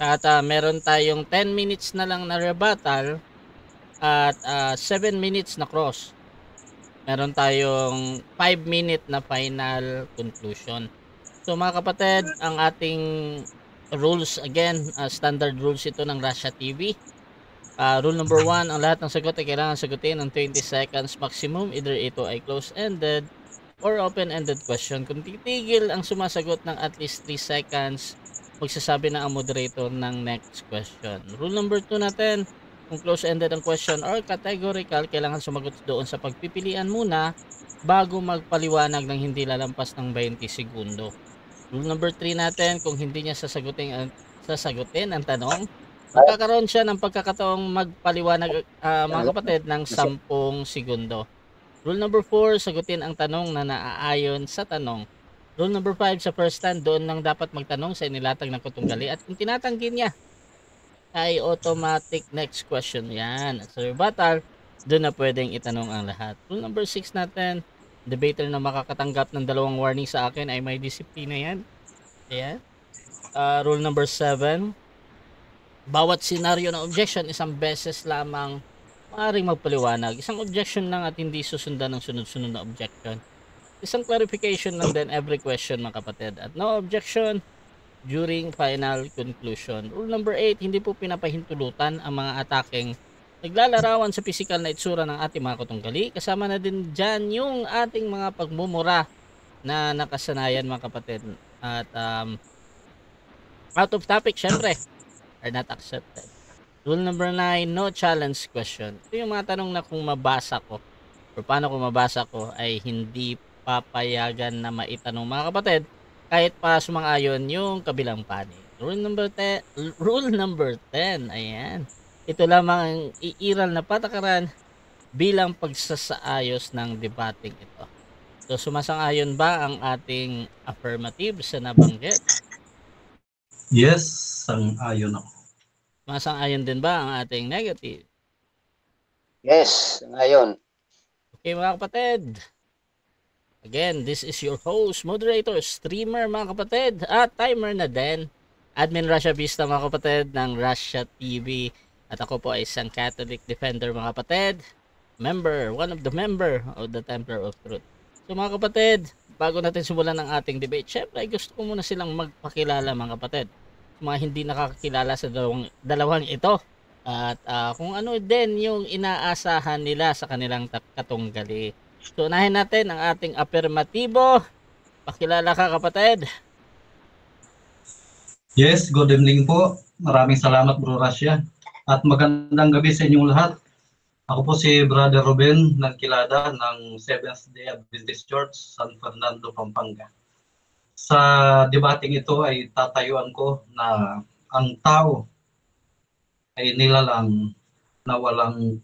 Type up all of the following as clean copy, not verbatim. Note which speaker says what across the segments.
Speaker 1: At meron tayong 10 minutes na lang na rebuttal at 7 minutes na cross. Meron tayong 5-minute na final conclusion. So mga kapatid, ang ating rules again, standard rules ito ng Russia TV. Rule number 1, ang lahat ng sagot ay kailangan sagutin ng 20 seconds maximum. Either ito ay close-ended or open-ended question. Kung titigil ang sumasagot ng at least 3 seconds, magsasabi na ang moderator ng next question. Rule number 2 natin, kung close-ended ang question or categorical, kailangan sumagot doon sa pagpipilian muna bago magpaliwanag ng hindi lalampas ng 20 segundo. Rule number 3 natin, kung hindi niya sasagutin ang tanong, magkakaroon siya ng pagkakataong magpaliwanag mga kapatid ng 10 segundo. Rule number 4, sagutin ang tanong na naaayon sa tanong. Rule number 5, sa first stand, doon lang dapat magtanong sa inilatag ng kutunggali. At kung tinatanggi niya, ay automatic next question. Yan. At sa rebuttal, doon na pwedeng itanong ang lahat. Rule number 6 natin, debater na makakatanggap ng 2 warning sa akin ay may disiplina yan. Ayan. Rule number 7, bawat senaryo ng objection, isang beses lamang maaaring magpaliwanag. Isang objection lang at hindi susundan ng sunod-sunod na objection. Isang clarification lang din every question mga kapatid. At no objection during final conclusion. Rule number 8, hindi po pinapahintulutan ang mga ataking naglalarawan sa physical na itsura ng ating mga katunggali. Kasama na din dyan yung ating mga pagmumura na nakasanayan mga kapatid. At out of topic, syempre, are not accepted. Rule number 9, no challenge question. Ito yung mga tanong na kung mabasa ko or paano kung mabasa ko ay hindi papayagan na maitanong mga kapatid kahit pa sumang-ayon yung kabilang panig. Rule number 10, ayan. Ito lamang ang iiral na patakaran bilang pagsasaayos ng debating ito. So sumasang-ayon ba ang ating affirmative sa nabanggit?
Speaker 2: Yes, sang-ayon ako.
Speaker 1: Sumasang-ayon din ba ang ating negative?
Speaker 3: Yes, ngayon.
Speaker 1: Okay mga kapatid. Again, this is your host, moderator, streamer mga kapatid, at timer na din. Admin Russia Vista mga kapatid ng Russia TV. At ako po ay isang Catholic Defender mga kapatid. One of the member of the Templar of Truth. So mga kapatid, bago natin simulan ang ating debate, syempre gusto ko muna silang magpakilala mga kapatid. Mga hindi nakakakilala sa dalawang ito. At kung ano din yung inaasahan nila sa kanilang katunggali. So unahin natin ang ating affirmatibo. Pakilala ka kapatid.
Speaker 2: Yes, good evening po. Maraming salamat Bro Russia. At magandang gabi sa inyong lahat. Ako po si Brother Ruben ng Kilada ng Seventh Day Adventist Church, San Fernando, Pampanga. Sa debating ito ay tatayuan ko na ang tao ay nilalang na walang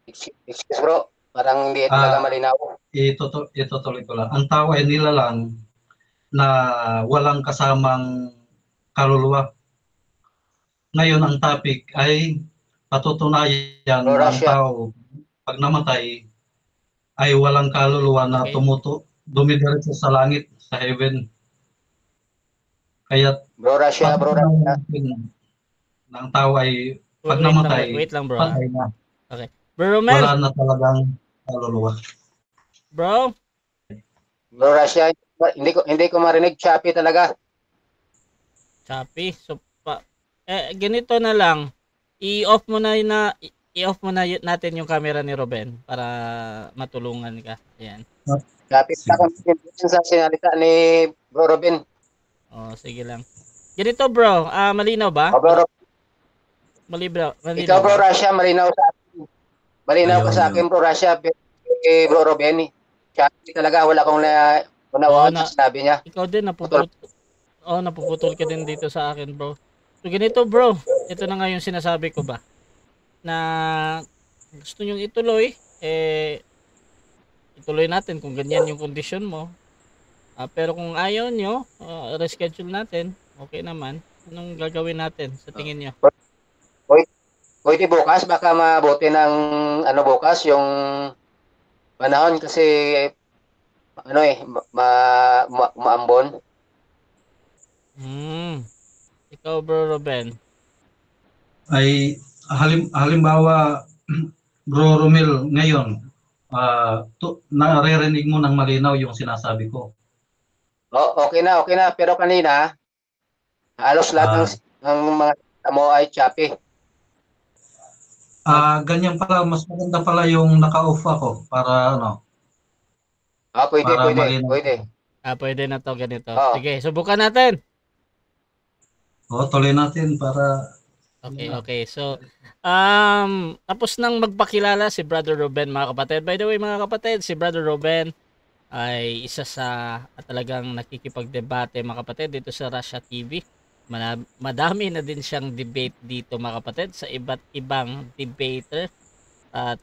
Speaker 3: Excuse bro, parang hindi talaga malinaw.
Speaker 2: Itutuloy ko lang. Ang tao ay nilalang na walang kasamang kaluluwa. Ngayon ang topic ay patutunayan ng tao pag namatay ay walang kaluluwa na dumidiretso sa langit, sa heaven. Kaya
Speaker 3: Bro Russia.
Speaker 2: Ng tao ay pag namatay,
Speaker 1: wait lang bro.
Speaker 2: patay na.
Speaker 1: Okay. Bro Romel.
Speaker 2: Wala na talagang kaluluwa.
Speaker 1: Bro
Speaker 3: Russia, hindi ko marinig, choppy talaga.
Speaker 1: Choppy. So ganito na lang. I-off mo na natin yung camera ni Ruben para matulungan ka. Ayan.
Speaker 3: Choppy ako sa sinalita ni Bro Ruben.
Speaker 1: Oh, sige lang. Ganito bro, malinaw ba?
Speaker 3: Bro,
Speaker 1: malinaw.
Speaker 3: ikaw Bro Russia, malinaw sa akin. Malinaw ka sa akin Bro Russia, Bro Ruben. Choppy talaga, wala akong unawaan sa sinabi niya.
Speaker 1: Ikaw din napuputol ka din dito sa akin bro. So ganito bro, ito na nga yung sinasabi ko ba na gusto nyong ituloy, ituloy natin kung ganyan yung condition mo. Pero kung ayaw nyo, reschedule natin, okay naman. Anong gagawin natin sa tingin nyo?
Speaker 3: Pwede bukas, baka mabuti ng bukas yung panahon kasi maambon.
Speaker 1: Ikaw, Bro Ruben.
Speaker 2: Ay halimbawa, Bro Romel, ngayon, naririnig mo ng malinaw yung sinasabi ko.
Speaker 3: Okay na. Pero kanina, halos lahat ng mga mo ay choppy.
Speaker 2: Ganyan pala, mas maganda pala yung naka-off ako para ano.
Speaker 3: Pwede.
Speaker 1: Pwede na to ganito.
Speaker 3: Oo.
Speaker 1: Sige, subukan natin.
Speaker 2: Tuloy natin para...
Speaker 1: Okay. So, tapos nang magpakilala si Brother Ruben, mga kapatid. By the way, mga kapatid, si Brother Ruben ay isa sa talagang nakikipagdebate, mga kapatid, dito sa Russia TV. Madami na din siyang debate dito, mga kapatid, sa iba't ibang debater. At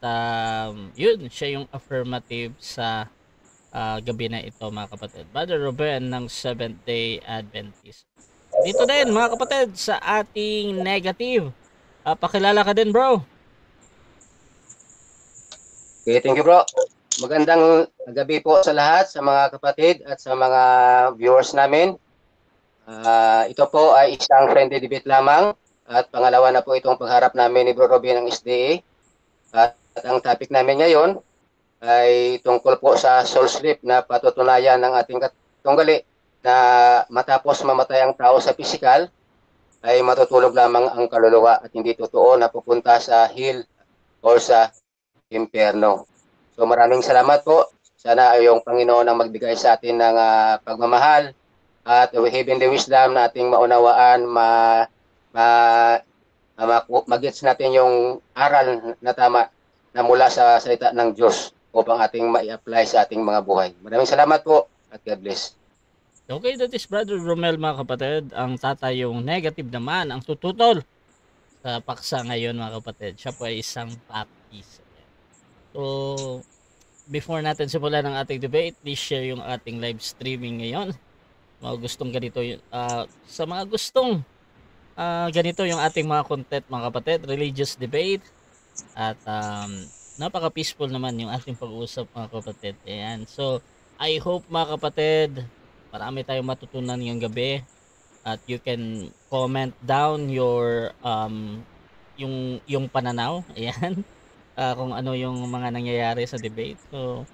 Speaker 1: yun, siya yung affirmative sa gabi na ito, mga kapatid. Brother Ruben ng Seventh-day Adventist. Dito din, mga kapatid, sa ating negative. Pakilala ka din, bro.
Speaker 3: Okay, thank you, bro. Magandang gabi po sa lahat, sa mga kapatid at sa mga viewers namin. Ito po ay isang friendly debate lamang at pangalawa na po itong pagharap namin ni Bro Robin ng SDA. At ang topic namin ngayon ay tungkol po sa soul sleep na patutunayan ng ating katunggali na matapos mamatay ang tao sa physical ay matutulog lamang ang kaluluwa at hindi totoo na pupunta sa hell o sa impyerno. So maraming salamat po. Sana ay yung Panginoon ang magbigay sa atin ng pagmamahal at heavenly wisdom na ating maunawaan, mag-gets natin yung aral na tama na mula sa salita ng Diyos upang ating ma-apply sa ating mga buhay. Maraming salamat po at God bless.
Speaker 1: Okay, that is Brother Romel, mga kapatid. Ang tatay yung negative naman, ang tututol sa paksa ngayon, mga kapatid. Siya po ay isang baptist. So, before natin simulan ang ating debate, please share yung ating live streaming ngayon. Mga gustong ganito, sa mga gustong ganito yung ating mga content, mga kapatid, religious debate. At napaka-peaceful naman yung ating pag-uusap, mga kapatid. Ayan. So, I hope, mga kapatid, marami tayong matutunan ngayong gabi. At you can comment down your yung pananaw. Ayan. Kung ano yung mga nangyayari sa debate. So,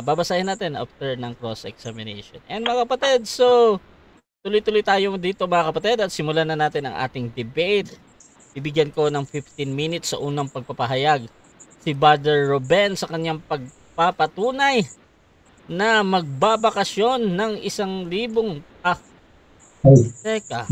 Speaker 1: babasahin natin after ng cross-examination. And mga kapatid, so, tuloy-tuloy tayo dito, mga kapatid, at simulan na natin ang ating debate. Bibigyan ko ng 15 minutes sa unang pagpapahayag si Brother Ruben sa kanyang pagpapatunay na magbabakasyon ng 1,000 teka.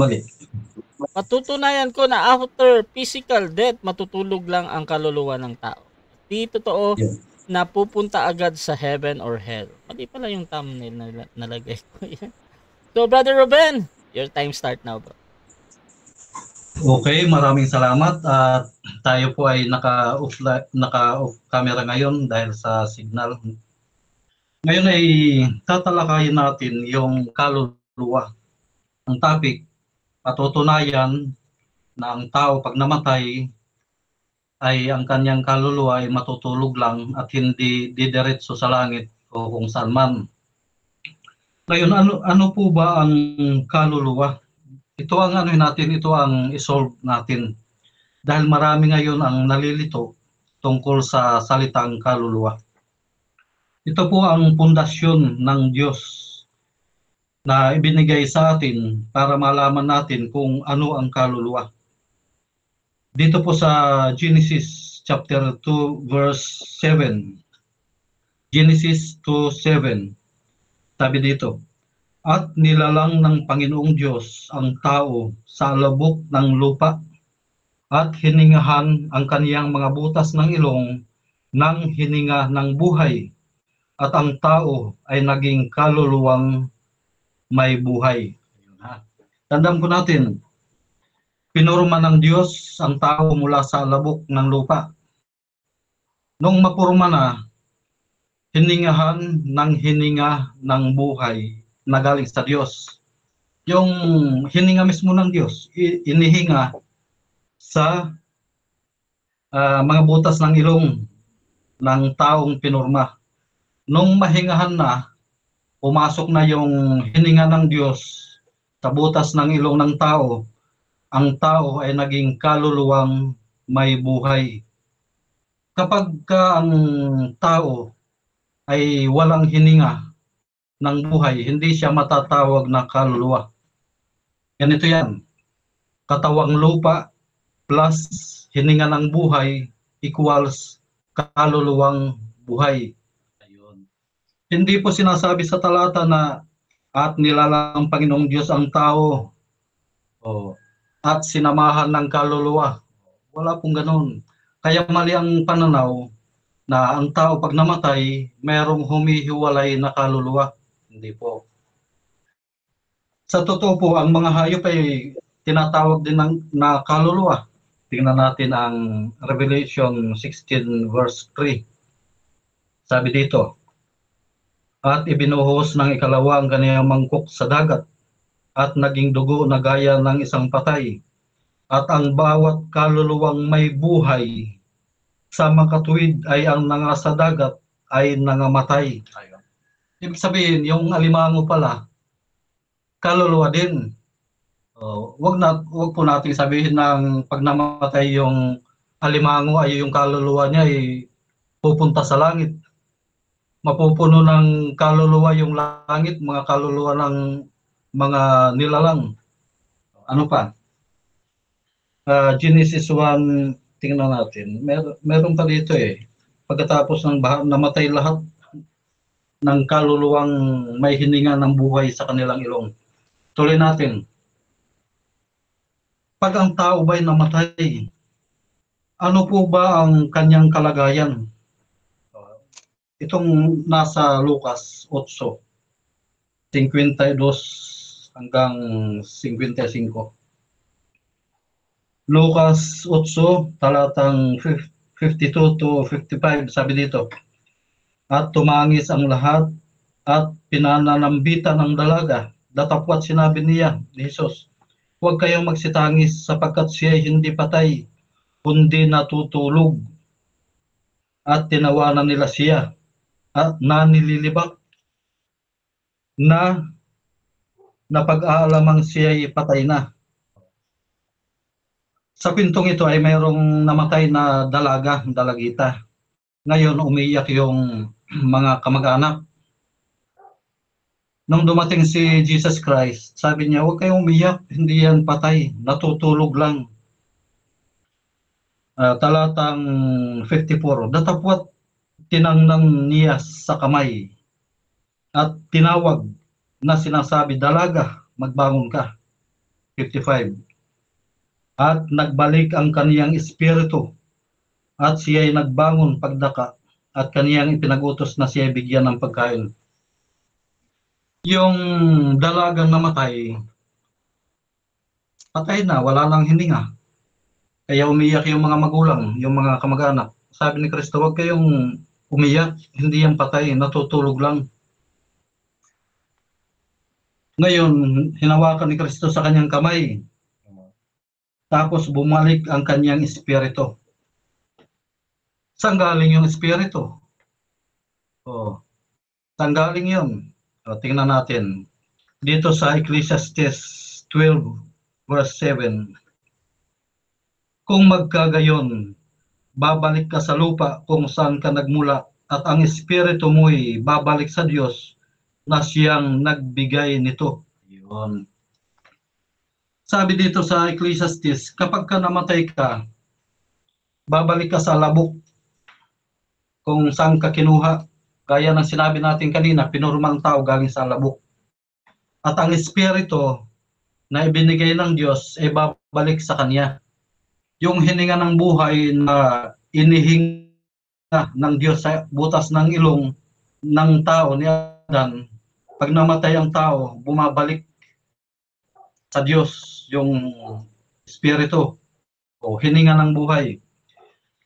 Speaker 1: Patutunayan ko na after physical death, matutulog lang ang kaluluwa ng tao. Di totoo na pupunta agad sa heaven or hell. Mali pala yung thumbnail na nalagay ko yan. So, Brother Ruben, your time start now, bro.
Speaker 2: Okay, maraming salamat. Tayo po ay naka-off camera ngayon dahil sa signal. Ngayon ay tatalakayin natin yung kaluluwa. Ang topic, patutunayan na ang tao pag namatay ay ang kanyang kaluluwa ay matutulog lang at hindi didiretso sa langit o kung saan man. Ngayon, ano po ba ang kaluluwa? Ito ang ito ang isolve natin. Dahil marami ngayon ang nalilito tungkol sa salitang kaluluwa. Ito po ang pundasyon ng Diyos na ibinigay sa atin para malaman natin kung ano ang kaluluwa. Dito po sa Genesis chapter 2 verse 7. Genesis 2:7. Sabi dito, at nilalang ng Panginoong Diyos ang tao sa alabok ng lupa at hiningahan ang kaniyang mga butas ng ilong ng hininga ng buhay at ang tao ay naging kaluluwang may buhay. Tandaan po natin, pinurma ng Diyos ang tao mula sa alabok ng lupa. Nung mapurma na, hiningahan ng hininga ng buhay na galing sa Diyos. Yung hininga mismo ng Diyos, inihinga sa mga butas ng ilong ng taong pinurma. Nung mahingahan na, pumasok na yung hininga ng Diyos sa butas ng ilong ng tao, ang tao ay naging kaluluwang may buhay. Kapag ang tao ay walang hininga ng buhay, hindi siya matatawag na kaluluwa. Ganito yan, katawang lupa plus hininga ng buhay equals kaluluwang buhay. Ayun. Hindi po sinasabi sa talata na at nilalang ng Panginoong Diyos ang tao at sinamahan ng kaluluwa. Wala pong ganun. Kaya mali ang pananaw na ang tao pag namatay, mayroong humihiwalay na kaluluwa. Hindi po. Sa totoo po, ang mga hayop ay tinatawag din na kaluluwa. Tingnan natin ang Revelation 16 verse 3. Sabi dito, at ibinuhos ng ikalawa ang kaniyang mangkok sa dagat at naging dugo na gaya ng isang patay. At ang bawat kaluluwang may buhay sa makatuwid ay ang nangasa dagat ay nangamatay. Ibig sabihin, yung alimango pala, kaluluwa din. Wag po natin sabihin ng pag namatay yung alimango ay yung kaluluwa niya ay pupunta sa langit. Mapupuno ng kaluluwa yung langit, mga kaluluwa ng mga nilalang. Ano pa? Genesis 1, tingnan natin. Meron pa dito eh. Pagkatapos ng namatay lahat ng kaluluwang may hininga ng buhay sa kanilang ilong. Tuloy natin. Pag ang tao ba'y namatay, ano po ba ang kanyang kalagayan? Itong nasa Lucas 8, 52 hanggang 55. Lucas 8, talatang 52 to 55, sabi dito, at tumangis ang lahat at pinananambitan ng dalaga. Datapwat sinabi niya, ni Jesus, huwag kayong magsitangis sapagkat siya hindi patay, kundi natutulog. At tinawanan nila siya at nanililibak na napag-aalamang siya'y patay na. Sa pintong ito ay mayroong namatay na dalagita. Ngayon umiyak yung mga kamag-anak. Nung dumating si Jesus Christ, sabi niya, huwag kayong umiyak, hindi yan patay, natutulog lang. Talatang 54, datapwat tinangnang niya sa kamay at tinawag na sinasabi, dalaga, magbangon ka. 55. At nagbalik ang kaniyang espiritu at siya'y nagbangon pagdaka at kaniyang ipinagutos na siya'y bigyan ng pagkain. Yung dalagang namatay, patay na, wala nang hininga. Kaya umiyak yung mga magulang, yung mga kamag-anak. Sabi ni Kristo, huwag kayong umiyak, hindi yan patay, natutulog lang. Ngayon, hinawakan ni Kristo sa kanyang kamay. Tapos bumalik ang kanyang espiritu. Saan galing yung espiritu? Saan galing yun? Tingnan natin. Dito sa Ecclesiastes 12, verse 7. Kung magkagayon, babalik ka sa lupa kung saan ka nagmula at ang espiritu mo'y babalik sa Diyos na siyang nagbigay nito. Yun. Sabi dito sa Ecclesiastes, kapag ka namatay ka, babalik ka sa labok kung saan ka kinuha. Gaya ng sinabi natin kanina, pinurmang tao galing sa labok. At ang espiritu na ibinigay ng Diyos ay babalik sa kanya. Yung hininga ng buhay na inihinga ng Diyos sa butas ng ilong ng tao ni Adan, pag namatay ang tao, bumabalik sa Diyos yung espiritu o hininga ng buhay.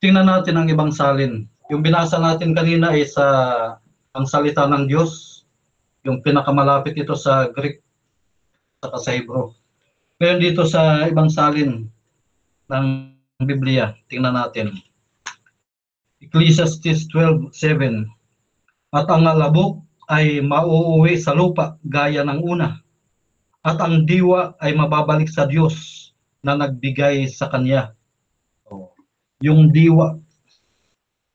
Speaker 2: Tingnan natin ang ibang salin. Yung binasa natin kanina ay ang salita ng Diyos, yung pinakamalapit ito sa Greek at sa Hebrew. Ngayon dito sa ibang salin ng Biblia, tingnan natin. Ecclesiastes 12:7. At ang labok ay mauuwi sa lupa gaya ng una. at ang diwa ay mababalik sa Diyos na nagbigay sa kanya. Yung diwa.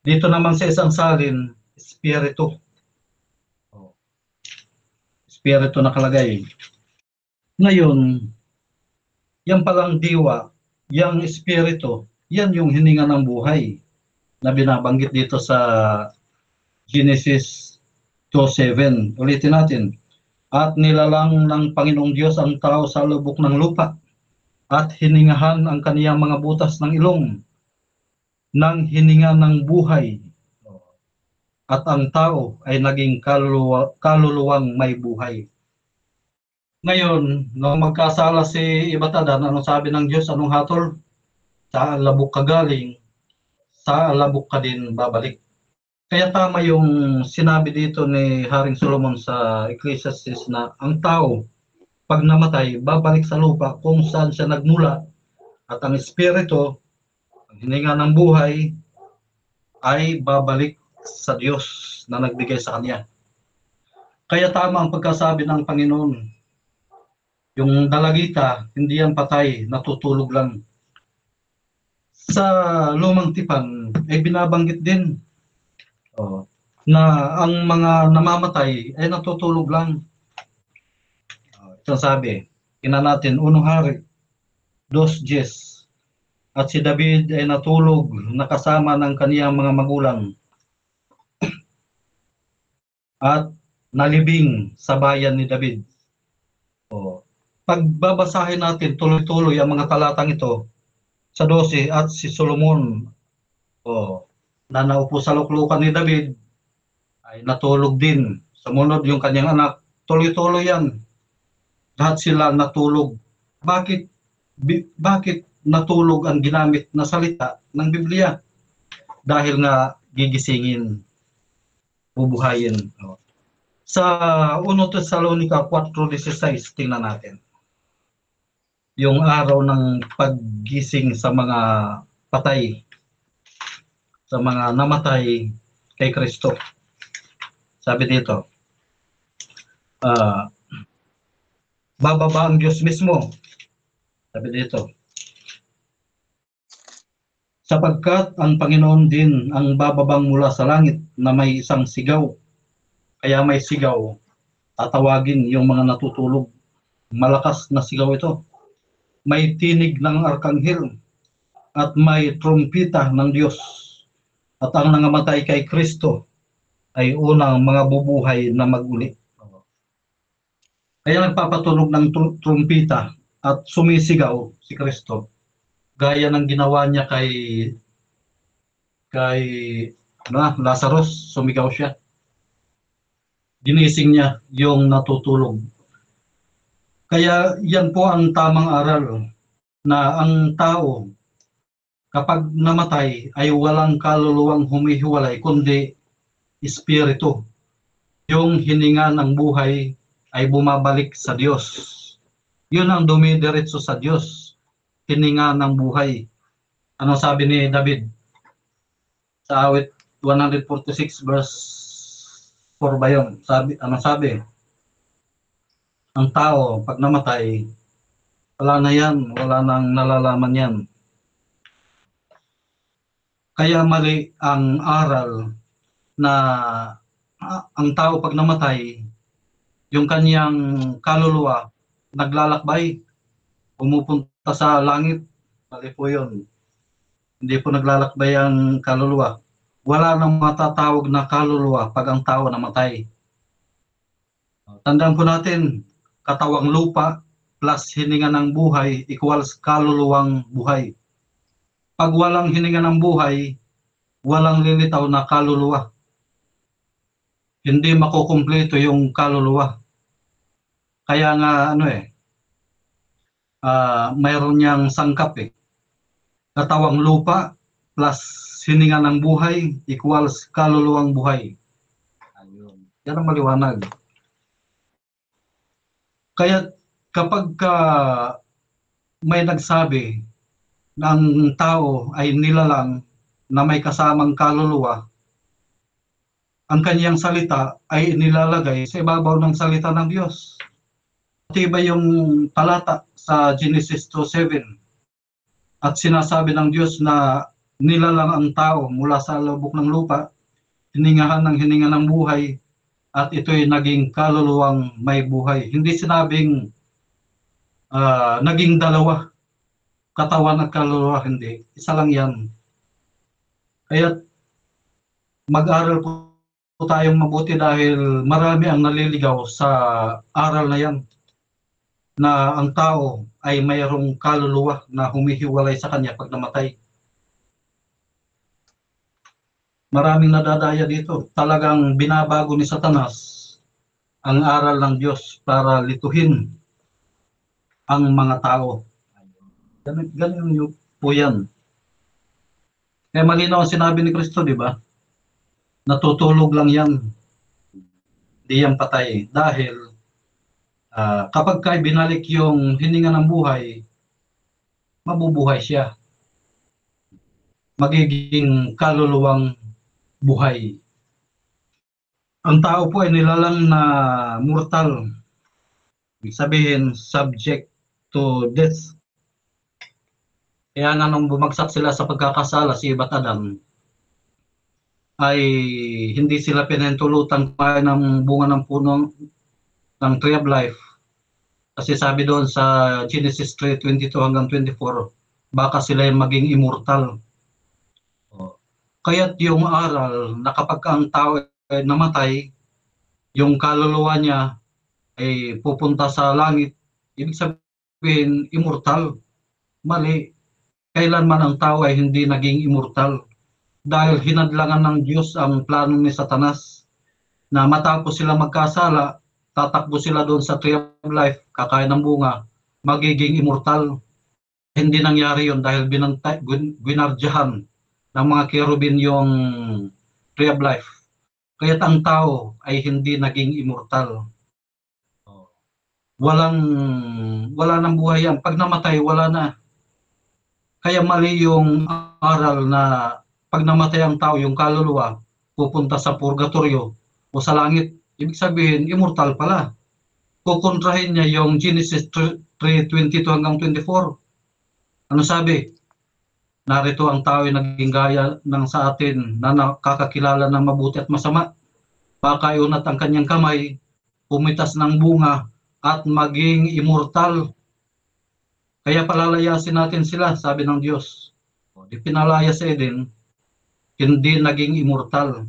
Speaker 2: Dito naman sa isang salin, espiritu. Espiritu nakalagay. Ngayon, yan palang diwa, yung espiritu, yan yung hininga ng buhay na binabanggit dito sa Genesis 2:7. Ulitin natin. At nilalang ng Panginoong Diyos ang tao sa lubok ng lupa at hiningahan ang kaniyang mga butas ng ilong ng hininga ng buhay. At ang tao ay naging kaluluwang may buhay. Ngayon, nung magkasala si Ibatadan, anong sabi ng Diyos? Anong hatol? Sa labok ka galing, sa labok ka din babalik. Kaya tama yung sinabi dito ni Haring Solomon sa Ecclesiastes na ang tao, pag namatay, babalik sa lupa kung saan siya nagmula. At ang espiritu, ang hininga ng buhay, ay babalik sa Diyos na nagbigay sa kanya. Kaya tama ang pagkasabi ng Panginoon. Yung dalagita, hindi yan patay, natutulog lang. Sa Lumang Tipan, ay binabanggit din na ang mga namamatay ay natutulog lang. Ito sabi, ina natin, Unong Hari, 2:10. At si David ay natulog nakasama ng kaniyang mga magulang at nalibing sa bayan ni David. Pagbabasahin natin tuloy-tuloy ang mga talatang ito sa 12 at si Solomon na naupo sa luklukan ni David ay natulog din. Sumunod yung kanyang anak, tuloy-tuloy yan. Lahat sila natulog. Bakit natulog ang ginamit na salita ng Biblia? Dahil nga gigisingin, bubuhayin. Sa 1 Tesalonica 4:16, tingnan natin. Yung araw ng paggising sa mga patay, sa mga namatay kay Kristo. Sabi dito, bababa ang Diyos mismo. Sabi dito, sapagkat ang Panginoon din ang bababang mula sa langit na may isang sigaw. Kaya may sigaw, tatawagin yung mga natutulog. Malakas na sigaw ito. May tinig ng arkanghel at may trumpita ng Diyos. At ang nangamatay kay Kristo ay unang mga bubuhay na mag-uli. Kaya nagpapatunog ng trumpita at sumisigaw si Kristo. Gaya ng ginawa niya kay Lazarus, sumigaw siya. Ginising niya yung natutulog. Kaya yan po ang tamang aral na ang tao kapag namatay ay walang kaluluwang humihiwalay kundi espiritu. Yung hininga ng buhay ay bumabalik sa Diyos. Yun ang dumidiretso sa Diyos. Hininga ng buhay. Ano sabi ni David? Sa awit 146 verse 4 ba yun? Ano sabi? Ang tao, pag namatay, wala na yan. Wala nang nalalaman yan. Kaya mali ang aral na ang tao pag namatay, yung kanyang kaluluwa naglalakbay, pumupunta sa langit. Mali po yun. Hindi po naglalakbay ang kaluluwa. Wala nang matatawag na kaluluwa pag ang tao namatay. Tandaan po natin, katawang lupa plus hininga ng buhay equals kaluluwang buhay. Pag walang hininga ng buhay, walang lilitaw na kaluluwa. Hindi makukumpleto yung kaluluwa. Kaya nga mayroon niyang sangkap Katawang lupa plus hininga ng buhay equals kaluluwang buhay. Ayun. Yan ang maliwanag. Kaya kapag may nagsabi na ang tao ay nilalang na may kasamang kaluluwa, ang kanyang salita ay nilalagay sa ibabaw ng salita ng Diyos. matibay yung talata sa Genesis 2:7 at sinasabi ng Diyos na nilalang ang tao mula sa lubok ng lupa, hiningahan ng hininga ng buhay, at ito'y naging kaluluwang may buhay. Hindi sinabing naging dalawa, katawan at kaluluwa, hindi. Isa lang yan. Kaya mag-aral po tayong mabuti dahil marami ang naliligaw sa aral na yan, na ang tao ay mayroong kaluluwa na humihiwalay sa kanya pag namatay. Maraming nadadaya dito. Talagang binabago ni Satanas ang aral ng Diyos para lituhin ang mga tao. Ganun yung po yan. Kaya malinaw ang sinabi ni Kristo, di ba? Natutulog lang yan. Di yan patay. Dahil kapag kay binalik yung hininga ng buhay, mabubuhay siya. Magiging kaluluwang buhay. Ang tao po ay nilalang na mortal. Ibig sabihin, subject to death. Kaya nga nung bumagsak sila sa pagkakasala, si Eva at Adam, ay hindi sila pinahintulutan pa ng bunga ng puno ng Tree of Life. Kasi sabi doon sa Genesis 3:22 hanggang 24, baka sila yung maging immortal. Kaya't yung aral na kapag ang tao ay namatay, yung kaluluwa niya ay pupunta sa langit, ibig sabihin immortal. Mali. Kailanman ang tao ay hindi naging immortal. Dahil hinadlangan ng Diyos ang plano ni Satanas na matapos sila magkasala, tatakbo sila doon sa Tree of Life, kakain ng bunga, magiging immortal. Hindi nangyari yon dahil binardyahan ng mga kerubin yung Tree of Life. Kaya't ang tao ay hindi naging immortal. Wala nang buhay yan. Pag namatay, wala na. Kaya mali yung aral na pag namatay ang tao, yung kaluluwa, pupunta sa purgatorio o sa langit. Ibig sabihin, immortal pala. Kukontrahin niya yung Genesis 3:22 hanggang 24. Ano sabi? Narito ang tao ay naging gaya ng sa atin na nakakakilala ng mabuti at masama. Baka iunat ang kanyang kamay, pumitas ng bunga, at maging immortal. Kaya palalayasin natin sila, sabi ng Diyos. Di pinalaya sa Eden, hindi naging immortal.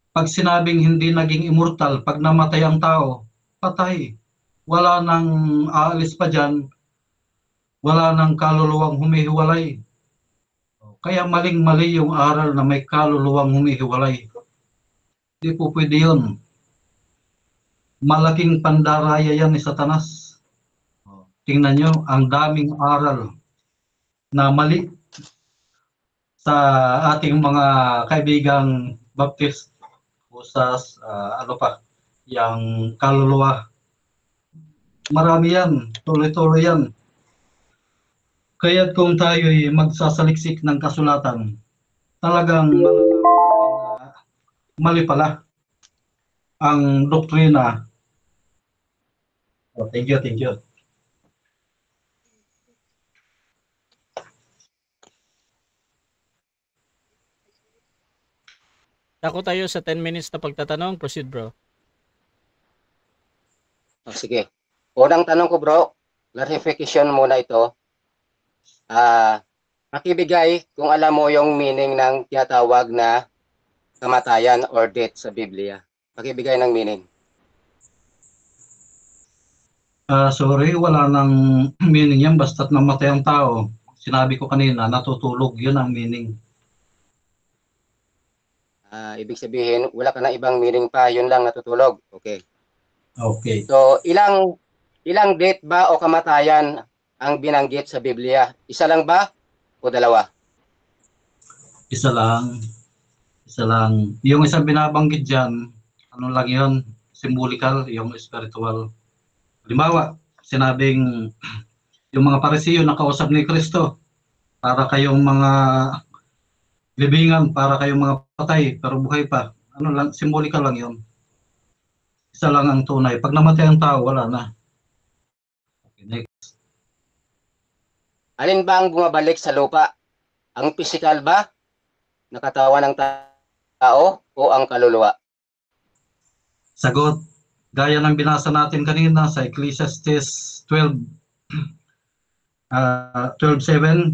Speaker 2: Pag sinabing hindi naging immortal, pag namatay ang tao, patay. Wala nang aalis pa dyan, wala nang kaluluwang humihiwalay. Kaya maling-mali yung aral na may kaluluwang humihiwalay. Hindi po pwede yun. Malaking pandaraya yan ni Satanas. Tingnan nyo, ang daming aral na mali sa ating mga kaibigang Baptist, Usas, yung kaluluwa. Marami yan, tuloy-tuloy yan. Kaya kung tayo'y magsasaliksik ng kasulatan, talagang mali pala ang doktrina. Thank you.
Speaker 1: Dako tayo sa 10 minutes na pagtatanong. Proceed, bro.
Speaker 3: Sige. Unang tanong ko, bro, clarification muna ito. Makibigay kung alam mo yung meaning ng tinatawag na kamatayan or death sa Biblia. Makibigay ng meaning.
Speaker 2: Sorry, wala nang meaning yan basta't namatay ang tao. Sinabi ko kanina, natutulog, yun ang meaning.
Speaker 3: Ibig sabihin, wala ka na ibang meaning pa, yun lang natutulog. Okay.
Speaker 2: Okay.
Speaker 3: So, ilang death ba o kamatayan ang binanggit sa Biblia? Isa lang ba o dalawa?
Speaker 2: Isa lang. Yung isang binabanggit dyan, ano lang yun, symbolical, yung spiritual. Halimbawa, sinabing yung mga Parisiyo nakausap ni Kristo, para kayong mga libingan, para kayong mga patay, pero buhay pa. Ano lang, symbolical lang yun. Isa lang ang tunay. Pag namatay ang tao, wala na.
Speaker 3: alin ba ang bumabalik sa lupa? Ang pisikal ba na katawan ng tao o ang kaluluwa?
Speaker 2: Sagot, gaya ng binasa natin kanina sa Ecclesiastes 12, 12:7,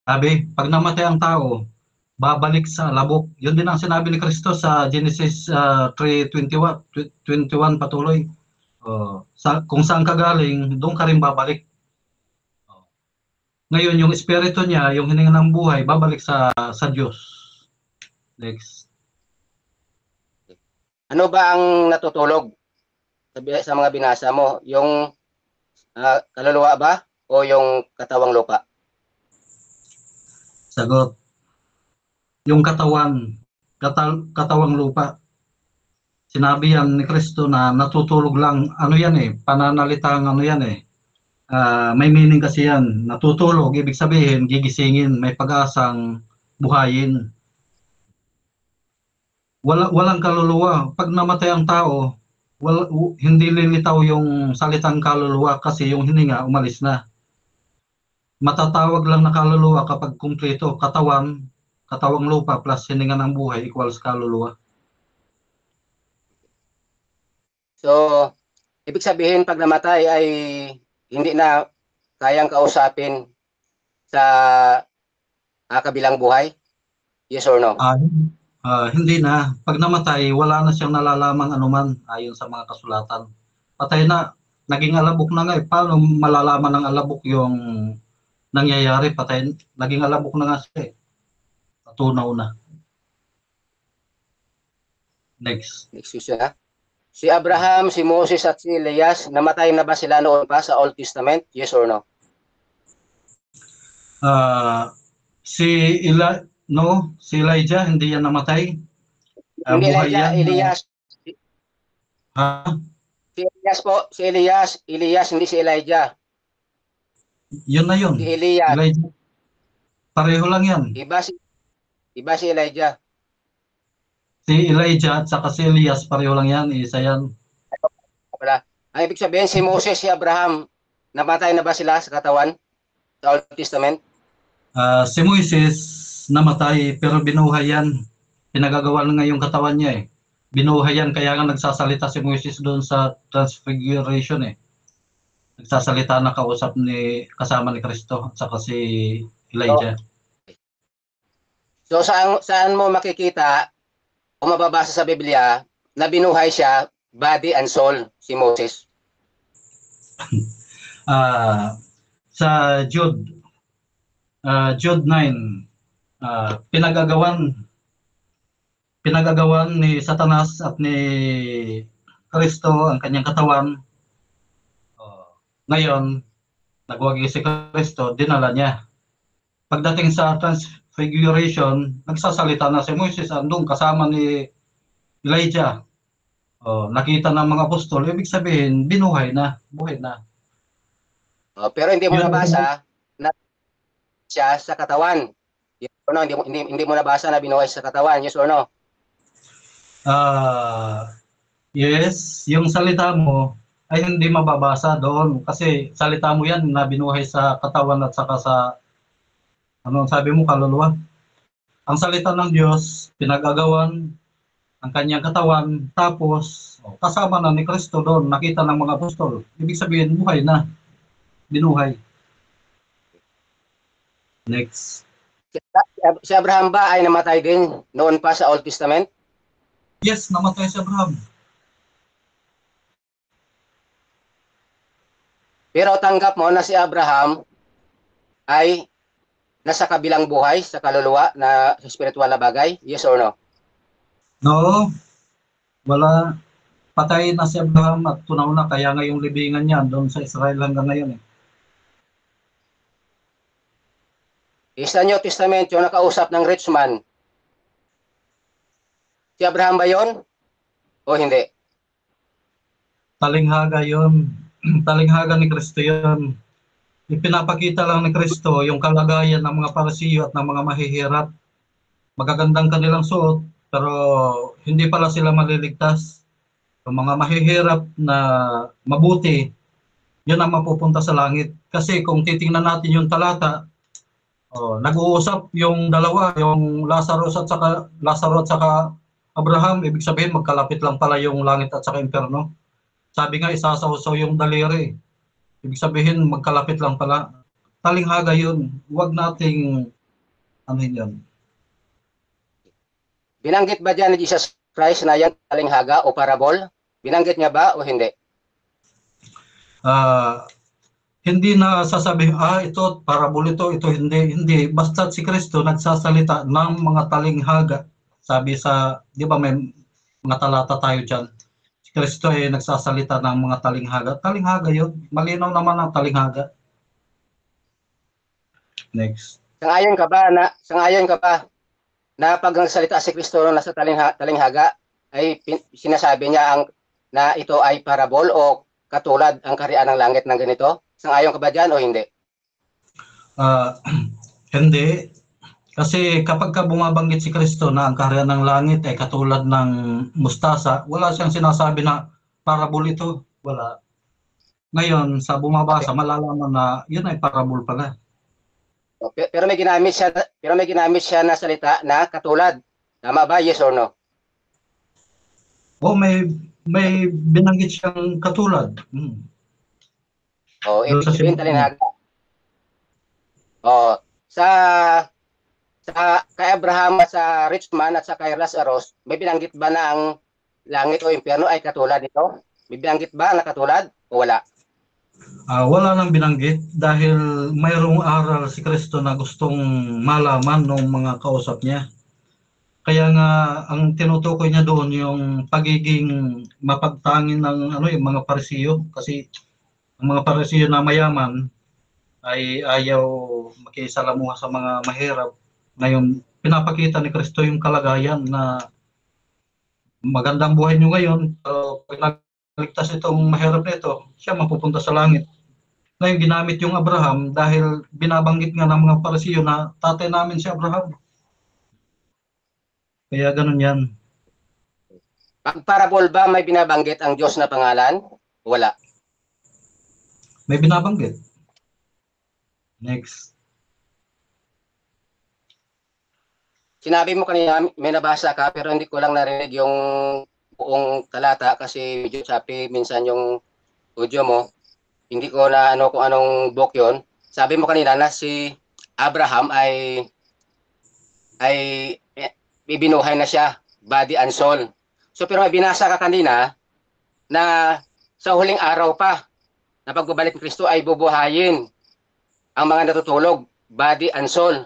Speaker 2: sabi, pag namatay ang tao, babalik sa labok. Yun din ang sinabi ni Kristo sa Genesis 3:21 patuloy. Kung saan ka galing, doon ka rin babalik. Ngayon, yung espiritu niya, yung hininga ng buhay, babalik sa Diyos. Next.
Speaker 3: Ano ba ang natutulog sa mga binasa mo? Yung kaluluwa ba o yung katawang lupa?
Speaker 2: Sagot. Yung katawang lupa. Sinabi yan ni Kristo na natutulog lang, ano yan pananalitang ano yan may meaning kasi yan. Natutulog, ibig sabihin, gigisingin, may pag-asang buhayin. Walang kaluluwa. Pag namatay ang tao, hindi lilitaw yung salitang kaluluwa kasi yung hininga umalis na. Matatawag lang na kaluluwa kapag kumpleto, katawang lupa plus hininga ng buhay equals kaluluwa.
Speaker 3: So, ibig sabihin pag namatay ay hindi na kayang kausapin sa kabilang buhay? Yes or no?
Speaker 2: Hindi na. Pag namatay, wala na siyang nalalamang anuman ayon sa mga kasulatan. Patay na. Naging alabok na nga. Paano malalaman ng alabok yung nangyayari? Patay. Naging alabok na nga siya. Patunaw na. Next.
Speaker 3: Next question ha. Si Abraham, si Moses at si Elias, namatay na ba sila noon pa sa Old Testament? Yes or no?
Speaker 2: Si Elijah, hindi yan namatay.
Speaker 3: Hindi Elijah, Elias. Si Elias po, si Elias. Elias, hindi si Elijah.
Speaker 2: Yun na yun.
Speaker 3: Si Elias.
Speaker 2: Elijah. Pareho lang yan.
Speaker 3: Iba si Elijah.
Speaker 2: Si Elijah at saka si Elias, pareho lang yan. Isa yan.
Speaker 3: Wala. Ang ibig sabihin, si Moses, si Abraham, namatay na ba sila sa katawan? Sa Old Testament?
Speaker 2: Si Moises, namatay pero binuhay yan. Pinagagawa na nga yung katawan niya Binuhay yan, kaya nga nagsasalita si Moises doon sa Transfiguration Nagsasalita na kausap kasama ni Kristo at saka si Elijah.
Speaker 3: So saan mo makikita o mababasa sa Biblia na binuhay siya, body and soul, si Moses?
Speaker 2: Sa Jude 9, pinagagawan ni Satanas at ni Kristo ang kanyang katawan. Ngayon, nagwagi si Kristo, dinala niya. Pagdating sa Transfiguration, nagsasalita na si Moises, andun kasama ni Elijah. Nakita ng mga apostol, ibig sabihin, binuhay na, buhay na.
Speaker 3: Pero hindi mo nabasa na siya sa katawan. Yes or no? Hindi mo nabasa na binuhay sa katawan. Yes or no?
Speaker 2: Yes, yung salita mo ay hindi mababasa doon kasi salita mo yan na binuhay sa katawan at saka sa sabi mo, kaluluwa. Ang salita ng Diyos, pinagagawan ang kanyang katawan, tapos kasama na ni Kristo doon, nakita ng mga apostol. Ibig sabihin, buhay na. Binuhay. Next.
Speaker 3: Si Abraham ba ay namatay din noon pa sa Old Testament?
Speaker 2: Yes, namatay si Abraham.
Speaker 3: Pero tanggap mo na si Abraham ay nasa kabilang buhay, sa kaluluwa, na sa spiritual na bagay? Yes or no?
Speaker 2: No. Wala. Patay na si Abraham at tunaw na, kaya nga yung libingan niya doon sa Israel hanggang ngayon
Speaker 3: Sa New Testament, yung nakausap ng rich man, si Abraham ba yun? O hindi?
Speaker 2: Talinghaga yun. Talinghaga ni Kristo yun. Ipinapakita lang ni Kristo yung kalagayan ng mga Parisiyo at ng mga mahihirap. Magagandang kanilang suot, pero hindi pala sila maliligtas. Yung mga mahihirap na mabuti, yun ang mapupunta sa langit. Kasi kung titingnan natin yung talata, nag-uusap yung dalawa, yung Lazarus at saka Abraham, ibig sabihin magkalapit lang pala yung langit at saka impyerno. Sabi nga isasaw-saw yung daliri. Ibig sabihin magkalapit lang pala. Talinghaga yun. Huwag nating ano yun.
Speaker 3: Binanggit ba diyan ni Jesus Christ na yan talinghaga o parabol? Binanggit niya ba o hindi?
Speaker 2: Hindi na sasabihin, ito, parabol ito hindi. Basta si Kristo nagsasalita ng mga talinghaga. Sabi sa, di ba may mga talata tayo dyan. Si Kristo ay nagsasalita ng mga talinghaga. Talinghaga yun. Malinaw naman ang talinghaga. Next.
Speaker 3: Sangayon ka ba na pag nagsalita si Kristo nasa talinghaga ay sinasabi niya na ito ay parabol o katulad ang kaharian ng langit ng ganito? Sangayon ka ba diyan o hindi?
Speaker 2: Hindi. Kasi kapag ka bumabanggit si Kristo na ang kaharian ng langit ay katulad ng mustasa, wala siyang sinasabi na parabol ito. Wala. Ngayon, sa bumabasa, malalaman na yun ay parabol pala.
Speaker 3: Pero may ginamit siya na salita na katulad. Tama ba? Yes or no?
Speaker 2: May binanggit siyang katulad.
Speaker 3: Ibig sabihin talinghaga. Kay Abraham at sa rich man at sa kay Lazarus, may binanggit ba na ang langit o impyerno ay katulad nito? May binanggit ba na katulad o wala?
Speaker 2: Wala nang binanggit dahil mayroong aral si Kristo na gustong malaman ng mga kausap niya. Kaya nga ang tinutukoy niya doon yung pagiging mapagtangin ng yung mga Parisiyo, kasi ang mga Parisiyo na mayaman ay ayaw makisalamuha sa mga mahirap. Ngayon pinapakita ni Kristo yung kalagayan na magandang buhay niyo ngayon, pero pag ligtas itong mahirap nito, siya mapupunta sa langit. Ngayon ginamit yung Abraham dahil binabanggit nga ng mga Parisiyo na tatay namin si Abraham. Kaya ganun yan.
Speaker 3: Pag parabol ba may binabanggit ang Diyos na pangalan? Wala.
Speaker 2: May binabanggit. Next.
Speaker 3: Sinabi mo kanina, may nabasa ka pero hindi ko lang narinig yung buong talata kasi medyo choppy minsan yung audio mo. Hindi ko na kung anong book yon. Sabi mo kanina na si Abraham ay bibinuhay na siya, body and soul. So pero may binasa ka kanina na sa huling araw pa na pagbabalik ng Kristo ay bubuhayin ang mga natutulog, body and soul.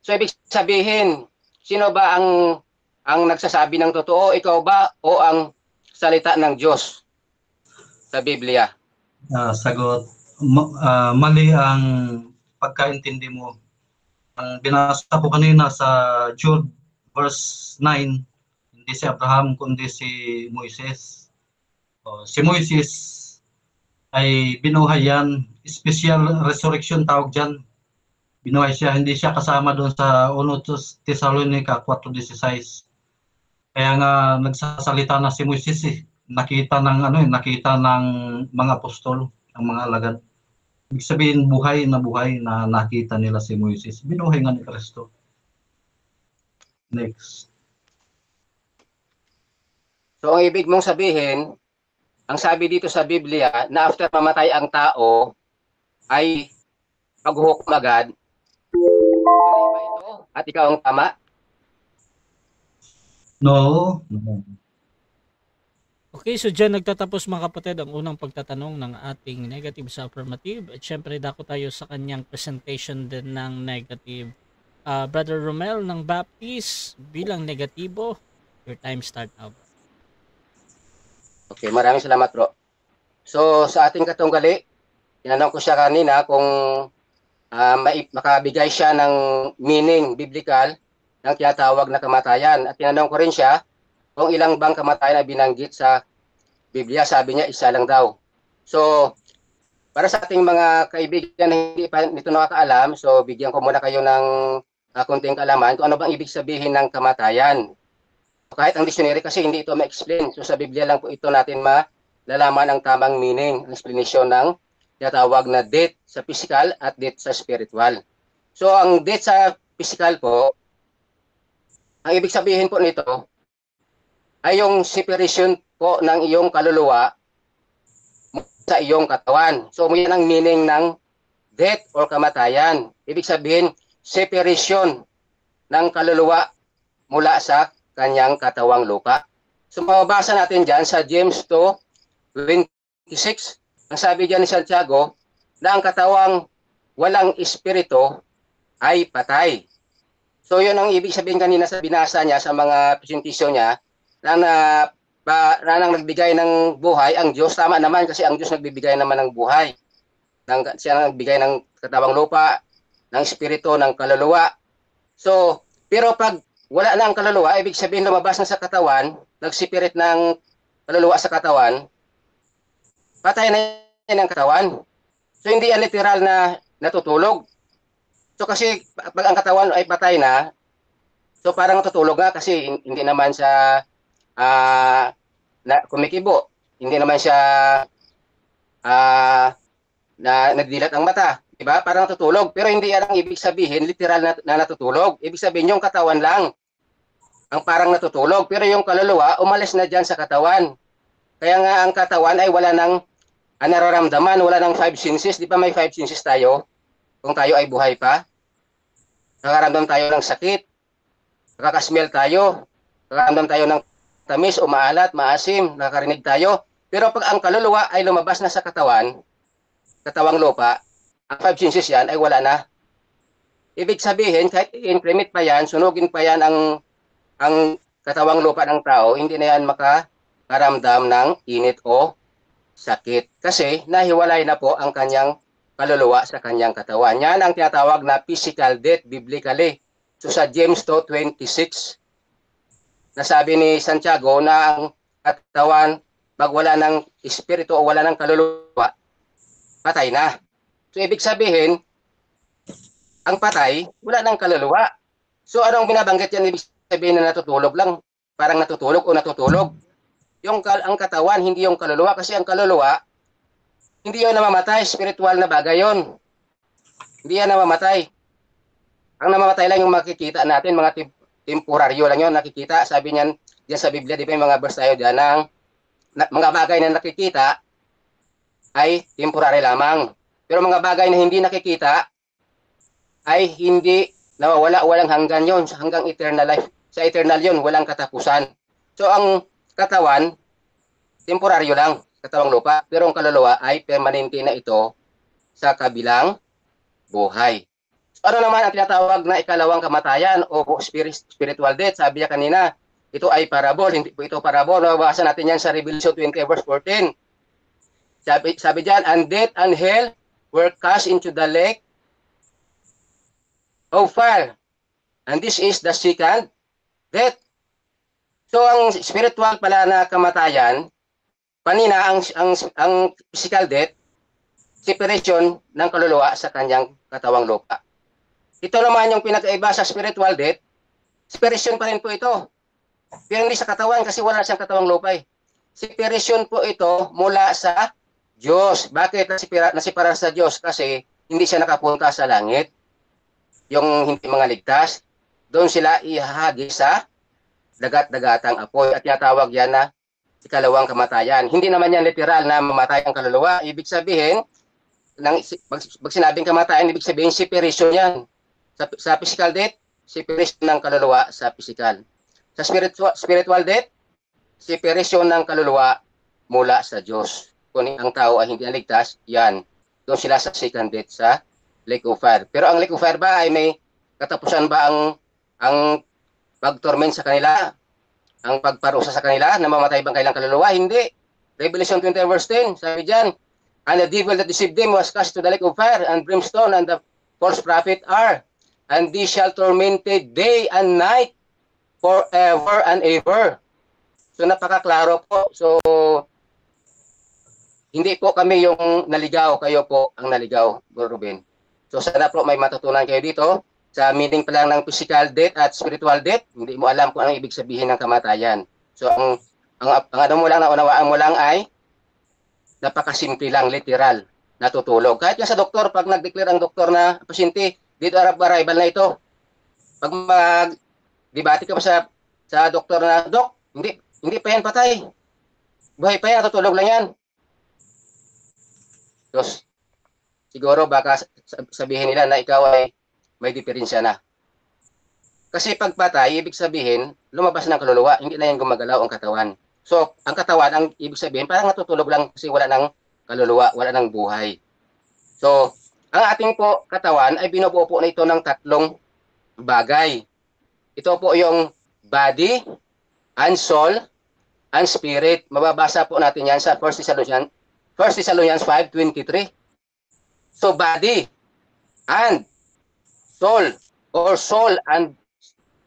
Speaker 3: So ibig sabihin, sino ba ang nagsasabi ng totoo? Ikaw ba o ang salita ng Diyos sa Biblia?
Speaker 2: Sagot. Mali ang pagkaintindi mo. Ang binasa ko kanina sa Jude verse 9, hindi si Abraham kundi si Moises. Si Moises ay binuhay yan, special resurrection tawag dyan. Binuhay siya, hindi siya kasama doon sa 1 Thessalonica 4:16. Kaya nga nagsasalita na si Moises nakita ng mga apostol, ang mga alagad. Ibig sabihin buhay na nakita nila si Moises. Binuhay nga ni Kristo. Next.
Speaker 3: So ang ibig mong sabihin, ang sabi dito sa Biblia na after mamatay ang tao ay paghuhukom agad. Mali ba ito? At ikaw ang tama?
Speaker 2: No.
Speaker 1: Okay, so dyan nagtatapos mga kapatid ang unang pagtatanong ng ating negative sa affirmative. At syempre dako tayo sa kanyang presentation din ng negative. Brother Romel ng Baptist bilang negatibo, your time start now.
Speaker 3: Okay, maraming salamat bro. So sa ating katunggali, tinanong ko siya kanina kung makabigay siya ng meaning biblical ng tinatawag na kamatayan. At tinanong ko rin siya kung ilang bang kamatayan na binanggit sa Biblia. Sabi niya isa lang daw. So para sa ating mga kaibigan na hindi pa nito nakakaalam, so bigyan ko muna kayo ng konting kaalaman kung ano bang ibig sabihin ng kamatayan. Kahit ang dictionary kasi hindi ito ma-explain. So sa Biblia lang po ito natin malalaman ang tamang meaning, ang explanation ng tinatawag na death sa physical at death sa spiritual. So ang death sa physical po, ang ibig sabihin po nito ay yung separation po ng iyong kaluluwa sa iyong katawan. So yan ang meaning ng death or kamatayan. Ibig sabihin, separation ng kaluluwa mula sa kanyang katawang lupa. So mababasa natin dyan sa James 2:26. Ang sabi dyan ni Santiago na ang katawang walang espiritu ay patay. So yun ang ibig sabihin kanina sa binasa niya sa mga presentasyon niya na nang nagbigay ng buhay ang Diyos. Tama naman kasi ang Diyos nagbibigay naman ng buhay. Siya nagbigay ng katawang lupa, ng espiritu, ng kaluluwa. So, pero pag wala na ang kaluluwa, ibig sabihin lumabas na sa katawan, nagsipirit ng kaluluwa sa katawan, patay na yan ang katawan. So, hindi yan literal na natutulog. So, kasi pag ang katawan ay patay na, so parang natutulog nga kasi hindi naman siya na kumikibo. Hindi naman siya na nagdilat ang mata. Diba? Parang natutulog. Pero hindi yan ang ibig sabihin, literal na natutulog. Ibig sabihin, yung katawan lang ang parang natutulog. Pero yung kaluluwa, umalis na dyan sa katawan. Kaya nga ang katawan ay wala ng nararamdaman, wala ng 5 senses. Di ba may 5 senses tayo? Kung tayo ay buhay pa. Nakakaramdam tayo ng sakit. Nakakasmell tayo. Nakakaramdam tayo ng tamis o maalat, maasim. Nakakarinig tayo. Pero pag ang kaluluwa ay lumabas na sa katawang lupa, ang 5 senses yan ay wala na. Ibig sabihin, kahit i-increment pa yan, sunugin pa yan ang katawang lupa ng tao, hindi na yan makaramdam ng init o sakit. Kasi nahiwalay na po ang kanyang kaluluwa sa kanyang katawan. Yan ang tinatawag na physical death biblically. So sa James 2:26, nasabi ni Santiago na ang katawan, pag wala ng espiritu o wala ng kaluluwa, patay na. So ibig sabihin, ang patay, wala ng kaluluwa. So anong binabanggit yan? Ibig sabihin na natutulog lang, parang natutulog o natutulog. Ang katawan, hindi yung kaluluwa. Kasi ang kaluluwa, hindi yun namamatay. Spiritual na bagay yun. Hindi yan namamatay. Ang namamatay lang yung makikita natin, mga temporaryo lang yun, nakikita. Sabi niyan, diyan sa Biblia, di ba yung mga verse tayo dyan, mga bagay na nakikita ay temporary lamang. Pero mga bagay na hindi nakikita ay hindi nawawala, walang hanggan yon, hanggang eternal life. Sa eternal yon, walang katapusan. So ang katawan, temporaryo lang, katawang lupa, pero ang kaluluwa ay permanente na ito sa kabilang buhay. So, ano naman ang tinatawag na ikalawang kamatayan o spiritual death? Sabi niya kanina, ito ay parable, hindi po ito parable. Nababasa natin yan sa Revelation 20 verse 14. Sabi diyan, and death and hell were cast into the lake of fire. And this is the second death. So ang spiritual pala na kamatayan, panina ang physical death, separation ng kaluluwa sa kanyang katawang lupa. Ito naman yung pinag-iba sa spiritual death, separation pa rin po ito. Pero hindi sa katawan kasi wala siyang katawang lupa eh. Separation po ito mula sa Diyos. Bakit nasipara sa Diyos? Kasi hindi siya nakapunta sa langit. Yung hindi mga ligtas, doon sila ihahagi sa dagat-dagatang apoy. At tinatawag yan na ikalawang kamatayan. Hindi naman yan literal na mamatay ang kaluluwa. Ibig sabihin, pag sinabing kamatayan, ibig sabihin separation yan. Sa physical death, separation ng kaluluwa sa physical. Sa spiritual death, separation ng kaluluwa mula sa Diyos. Kung ang tao ay hindi naligtas, yan. Doon sila sa second death sa lake of fire. Pero ang lake of fire ba ay may katapusan ba ang pag-torment sa kanila? Ang pagparusa sa kanila? Namamatay bang kailang kaluluwa? Hindi. Revelation 20 verse 10, sabi dyan, and the devil that deceived them was cast to the lake of fire and brimstone, and the false prophet are, and they shall tormented day and night forever and ever. So napakaklaro po. So hindi po kami yung naligaw, kayo po ang naligaw, Bro Ruben. So sana po may matutunan kayo dito sa meaning pa lang ng physical death at spiritual death. Hindi mo alam kung anong ibig sabihin ng kamatayan. So ang ano mo lang, naunawaan mo lang ay napakasimple lang, literal. natutulog. Kahit nga sa doktor, pag nag-declare ang doktor na pasyente, dito arrival na ito. Pag mag-debate ka pa sa doktor na, Dok, hindi pa yan patay. Buhay pa yan, natutulog lang yan. Tapos, siguro baka sabihin nila na ikaw ay may diferensya na. Kasi pag patay, ibig sabihin, lumabas ng kaluluwa, hindi na yan gumagalaw ang katawan. So, ang katawan, ang ibig sabihin, parang natutulog lang kasi wala ng kaluluwa, wala ng buhay. So, ang ating po katawan ay binubuo po na ito ng tatlong bagay. Ito po yung body, and soul, and spirit. Mababasa po natin yan sa 1 Thessalonians 5:23. So, body and soul, or soul and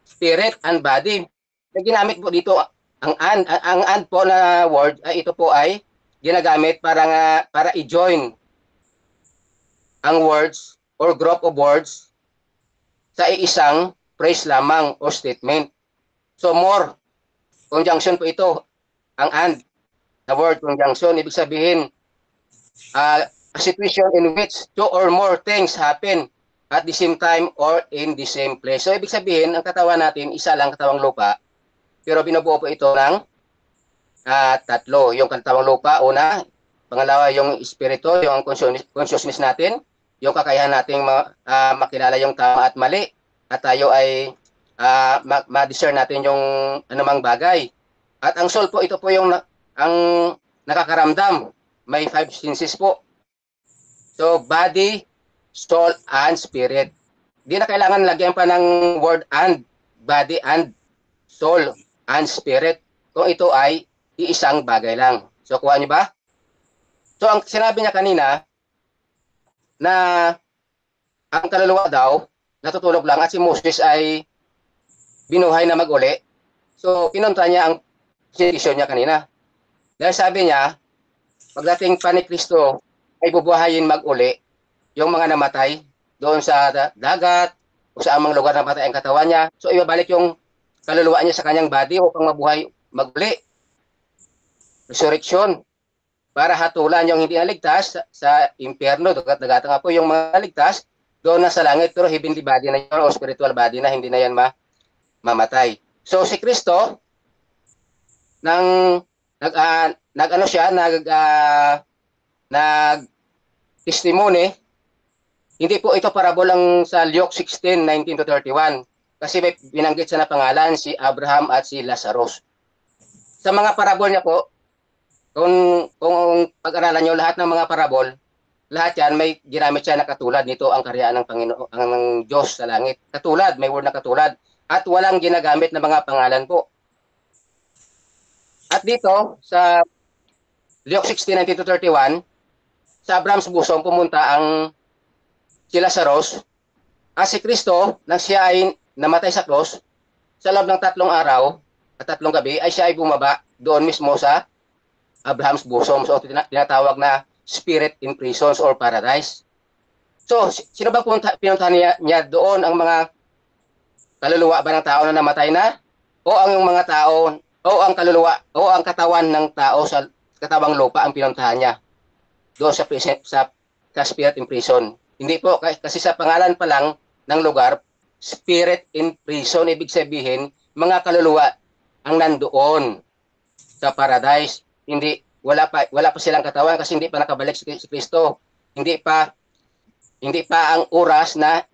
Speaker 3: spirit and body. Na ginamit po dito ang and po na word ay ito po ay ginagamit para i-join ang words or group of words sa isang phrase lamang o statement. So more conjunction po ito, ang and na word conjunction, ibig sabihin a situation in which two or more things happen at the same time or in the same place. So, ibig sabihin, ang katawan natin, isa lang katawang lupa, pero binubuo po ito ng tatlo. Yung katawang lupa, una. Pangalawa, yung espiritu, yung consciousness natin. Yung kakayahan nating makilala yung tama at mali. At tayo ay ma-discern natin yung anumang bagay. At ang soul po, ito po yung ang nakakaramdam. May 5 senses po. So, body, soul, and spirit. Di na kailangan lagyan pa ng word and, body and soul and spirit. Kung ito ay iisang bagay lang. So, kuha niyo ba? So, ang sinabi niya kanina na ang kaluluwa daw natutulog lang at si Moses ay binuhay na mag-uli. So, pinunta niya ang sitwasyon niya kanina. Dahil sabi niya, pagdating pa ni Kristo ay bubuhayin mag-uli yung mga namatay doon sa dagat o sa amang lugar na patay ang katawan niya. So, ibabalik yung kaluluwa niya sa kanyang body upang mabuhay mag-uli. Resurrection. Para hatulan yung hindi naligtas sa impyerno. Dagat nga po yung mga naligtas doon na sa langit, pero heavenly body na yun o spiritual body na hindi na yan mamatay. So, si Kristo, nag-testimony. Hindi po ito parabol ang sa Luke 16:19-31 kasi may binanggit sa na pangalan si Abraham at si Lazarus. Sa mga parabol niya po, kung pag-aralan niyo lahat ng mga parabol, lahat yan may ginamit siya na katulad nito ang karyaan ng Panginoon, ng Diyos sa langit. Katulad, may word na katulad at walang ginagamit na mga pangalan po. At dito sa Luke 16:19-31, sa Abraham's bosom pumunta ang si Lazarus, si Kristo, nang siya ay namatay sa cross, sa loob ng 3 araw at 3 gabi, ay siya ay bumaba doon mismo sa Abraham's bosom. So, tinatawag na spirit in prisons or paradise. So, sino ba pinuntahan niya doon? Ang mga kaluluwa ba ng tao na namatay na? O ang mga tao, o ang kaluluwa, o ang katawan ng tao sa katawang lupa ang pinuntahan niya doon sa spirit in prison? Hindi po, kasi sa pangalan pa lang ng lugar, spirit in prison, ibig sabihin, mga kaluluwa ang nandoon sa paradise. Wala pa silang katawan kasi hindi pa nakabalik si Kristo. Hindi pa ang oras na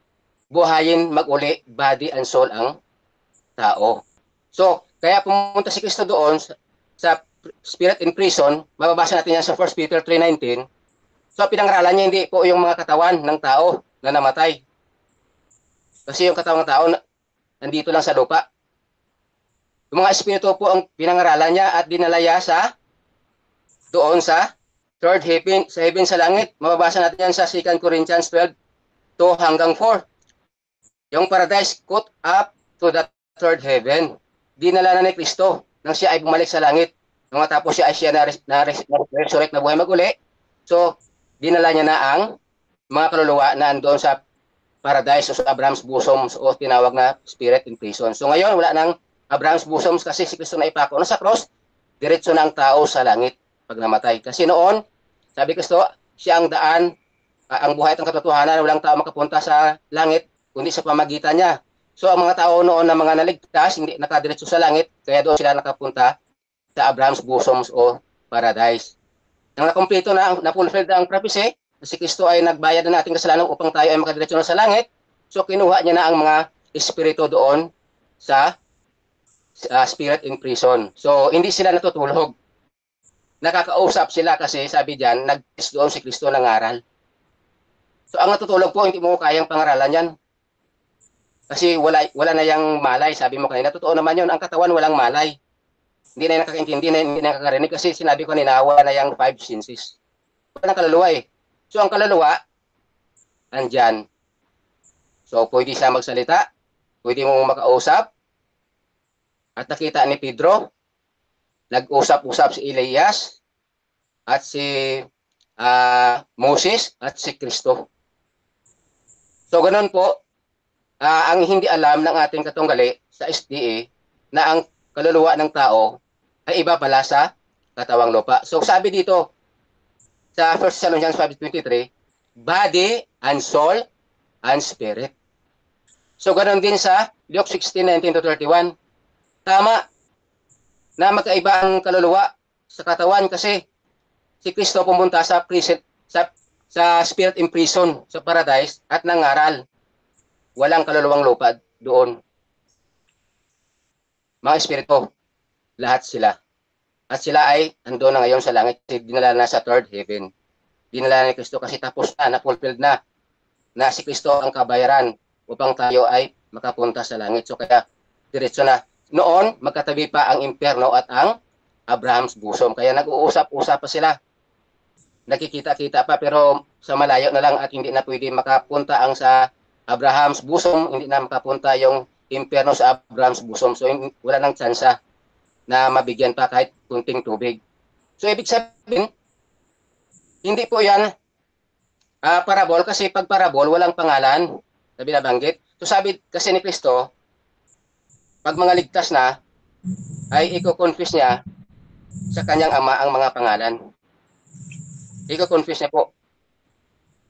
Speaker 3: buhayin mag-uli, body and soul ang tao. So, kaya pumunta si Kristo doon sa spirit in prison, mababasa natin yan sa 1 Peter 3:19. So, pinangaralan niya hindi po yung mga katawan ng tao na namatay. Kasi yung katawan ng tao nandito lang sa lupa. Yung mga espiritu po ang pinangaralan niya at dinalaya doon sa third heaven, sa heaven sa langit. Mababasa natin yan sa 2 Corinthians 12:2-4. Yung paradise caught up to the third heaven. Dinala na ni Kristo nang siya ay bumalik sa langit. Nung matapos siya na-resurrect na buhay mag-uli. So, dinala niya na ang mga kaluluwa na andoon sa paradise o sa Abraham's bosom o tinawag na spirit in prison. So ngayon, wala nang Abraham's bosom kasi si Kristo na ipako na sa cross, diretso na ang tao sa langit pag namatay. Kasi noon, sabi Kristo, siya ang daan, ang buhay at ang katotohanan, walang tao makapunta sa langit kundi sa pamagitan niya. So ang mga tao noon na mga naligtas, hindi nakadiretso sa langit, kaya doon sila nakapunta sa Abraham's bosom o paradise. Nang nakumpleto na, na-fulfilled na ang prophecy, si Kristo ay nagbayad na nating kasalanan upang tayo ay makadiretso na sa langit. So kinuha niya na ang mga espiritu doon sa spirit in prison. So hindi sila natutulog. Nakakausap sila kasi sabi diyan, nag-test doon si Kristo ng aral. So ang natutulog po, hindi mo kayang pangaralan yan. Kasi wala na yung malay, sabi mo kanina. Totoo naman yun, ang katawan walang malay. Hindi na nakakaintindi, hindi na nakakarinig kasi sinabi ko kanina, wala na yung 5 senses. Wala ng kaluluwa eh. So ang kaluluwa, andyan. So pwede siya magsalita, pwede mong makausap. At nakita ni Pedro, nag-usap-usap si Elias at si Moses at si Kristo. So ganoon po, ang hindi alam ng ating katunggali sa SDA na ang kaluluwa ng tao ay iba pala sa katawang lupa. So sabi dito sa 1 Thessalonians 5:23, body and soul and spirit. So ganoon din sa Luke 16:19-31. Tama na magkaiba ang kaluluwa sa katawan kasi si Kristo pumunta sa prison, sa spirit in prison, sa paradise at nangaral. Walang kaluluwang lupa doon. Mga espiritu, lahat sila. At sila ay ando na ngayon sa langit, dinala na sa third heaven. Dinala ni Kristo kasi tapos na, na-fulfilled na si Kristo ang kabayaran upang tayo ay makapunta sa langit. So kaya diretso na. Noon, magkatabi pa ang impyerno at ang Abraham's bosom. Kaya nag-uusap-usap pa sila. Nakikita-kita pa pero sa malayo na lang at hindi na pwede makapunta ang sa Abraham's bosom, hindi na makapunta yung impyerno sa Abraham's bosom. So wala nang tsansa na mabigyan pa kahit kunting tubig. So ibig sabihin, hindi po yan parabol kasi pag parabol walang pangalan na binabanggit. So sabi kasi ni Kristo, pag mga ligtas na, ay i-confess niya sa kanyang ama ang mga pangalan. I-confess niya po.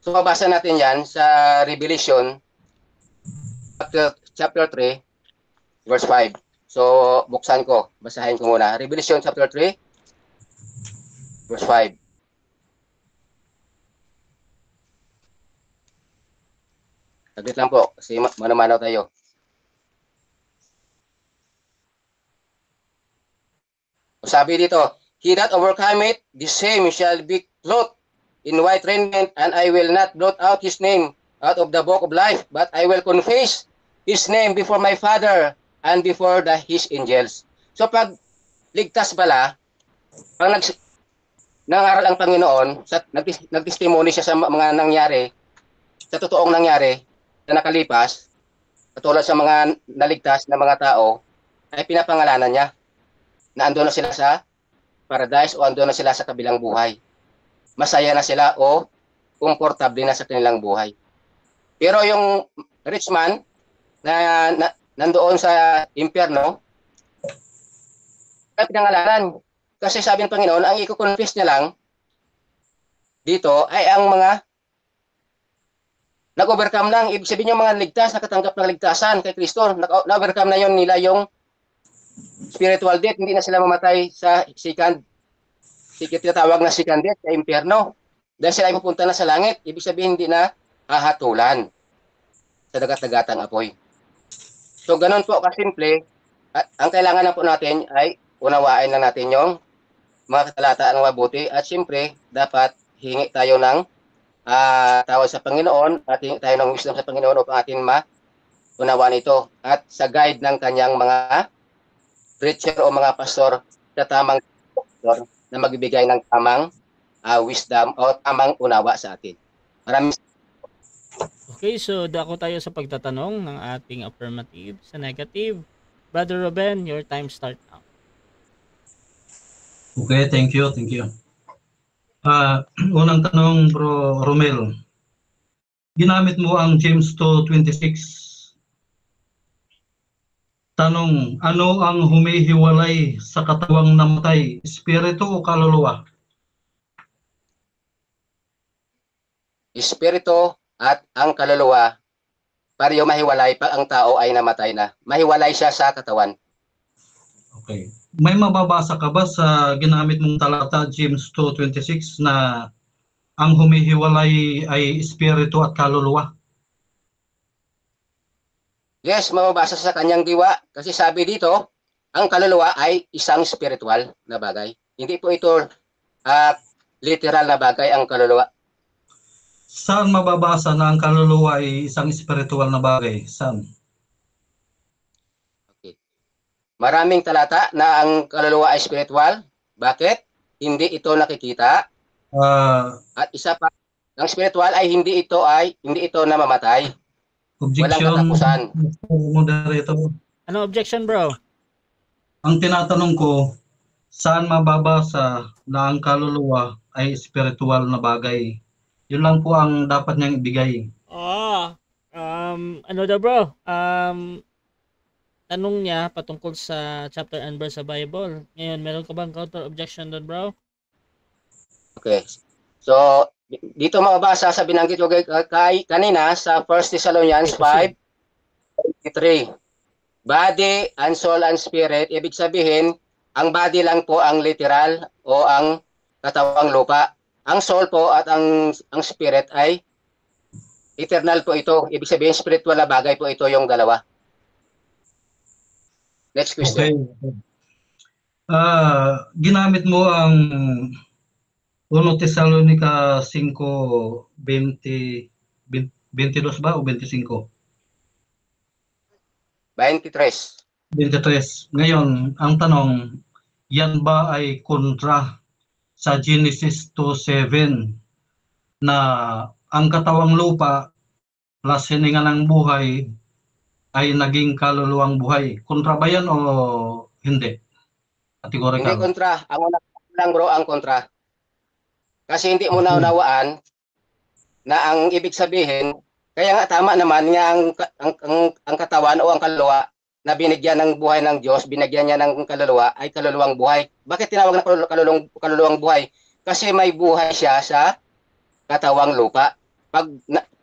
Speaker 3: So mabasa natin yan sa Revelation chapter 3 verse 5. So buksan ko, basahin ko muna. Revelation chapter 3 verse 5. Saglit lang po kasi mano-mano tayo. Sabi dito, he that overcometh, the same shall be clothed in white raiment, and I will not blot out his name out of the book of life, but I will confess his name before my Father and before his angels. So pag ligtas pala, pag nangaral ang Panginoon, nagtestimony siya sa mga nangyari, sa totoong nangyari, na nakalipas, katulad sa mga naligtas na mga tao, ay pinapangalanan niya na ando na sila sa paradise o ando na sila sa kabilang buhay. Masaya na sila o komportable na sa kanilang buhay. Pero yung rich man na nandoon sa impyerno, ay pinangalanan. Kasi sabi ng Panginoon, ang i-confess niya lang dito ay ang mga nag-overcome lang. Ibig sabihin yung mga ligtas, nakatanggap ng ligtasan kay Kristo, na-overcome na yun nila yung spiritual death, hindi na sila mamatay sa tinatawag na second death, sa impyerno. Dahil sila ay pupunta na sa langit, ibig sabihin hindi na hahatulan sa dagat-dagatang apoy. So ganun po kasimple, at ang kailangan na po natin ay unawain na natin yung mga katalataan ng mabuti at siyempre dapat hingi tayo ng tawad sa Panginoon at hingi tayo ng wisdom sa Panginoon upang atin maunawaan ito at sa guide ng kanyang mga preacher o mga pastor sa tamang na magbibigay ng tamang wisdom o tamang unawa sa atin. Maraming
Speaker 1: Okay, so dako tayo sa pagtatanong ng ating affirmative sa negative. Brother Ruben, your time start now.
Speaker 2: Okay, thank you. Unang tanong, Bro Romel. Ginamit mo ang James 2:26. Tanong, ano ang humihiwalay sa katawang namatay, espiritu o kaluluwa?
Speaker 3: espiritu at ang kaluluwa pareho mahiwalay pag ang tao ay namatay na. Mahiwalay siya sa katawan.
Speaker 2: Okay. May mababasa ka ba sa ginamit mong talata, James 2:26, na ang humihiwalay ay espiritu at kaluluwa?
Speaker 3: Yes, mababasa sa kanyang diwa. Kasi sabi dito, ang kaluluwa ay isang spiritual na bagay. Hindi po ito literal na bagay ang kaluluwa.
Speaker 2: Saan mababasa na ang kaluluwa ay isang spiritual na bagay? Saan?
Speaker 3: Okay. Maraming talata na ang kaluluwa ay spiritual. Bakit? Hindi ito nakikita. At isa pa, ang spiritual ay hindi ito namamatay.
Speaker 2: Objection.
Speaker 3: Walang katapusan.
Speaker 2: Moderator.
Speaker 1: Ano objection, bro?
Speaker 2: Ang tinatanong ko, saan mababasa na ang kaluluwa ay spiritual na bagay? Yun lang po ang dapat niyang ibigay.
Speaker 1: Ano daw, bro? Tanong niya patungkol sa chapter and verse sa Bible. Ngayon, meron ka bang counter objection doon, bro?
Speaker 3: Okay. So, dito mababasa sa binanggit ko kanina sa 1 Thessalonians 5:23. Body and soul and spirit, ibig sabihin, ang body lang po ang literal o ang katawang lupa. Ang soul po at ang spirit ay eternal po ito. Ibig sabihin, spiritual na bagay po ito yung dalawa. Next question.
Speaker 2: Okay. Ginamit mo ang 1 Thessalonica 5:22 ba o 25?
Speaker 3: 23.
Speaker 2: 23. Ngayon, ang tanong, yan ba ay kontra sa Genesis 2:7 na ang katawang lupa plus hininga ng buhay ay naging kaluluwang buhay? Kontra ba yan o hindi? Categorical.
Speaker 3: Hindi kontra. Ang una lang bro, ang kontra. Kasi hindi mo naunawaan na ang ibig sabihin, kaya nga tama naman nga ang katawan o ang kaluluwa na binigyan ng buhay ng Diyos, binigyan niya ng kaluluwa ay kaluluwang buhay. Bakit tinawag na kaluluwang buhay? Kasi may buhay siya sa katawang lupa. Pag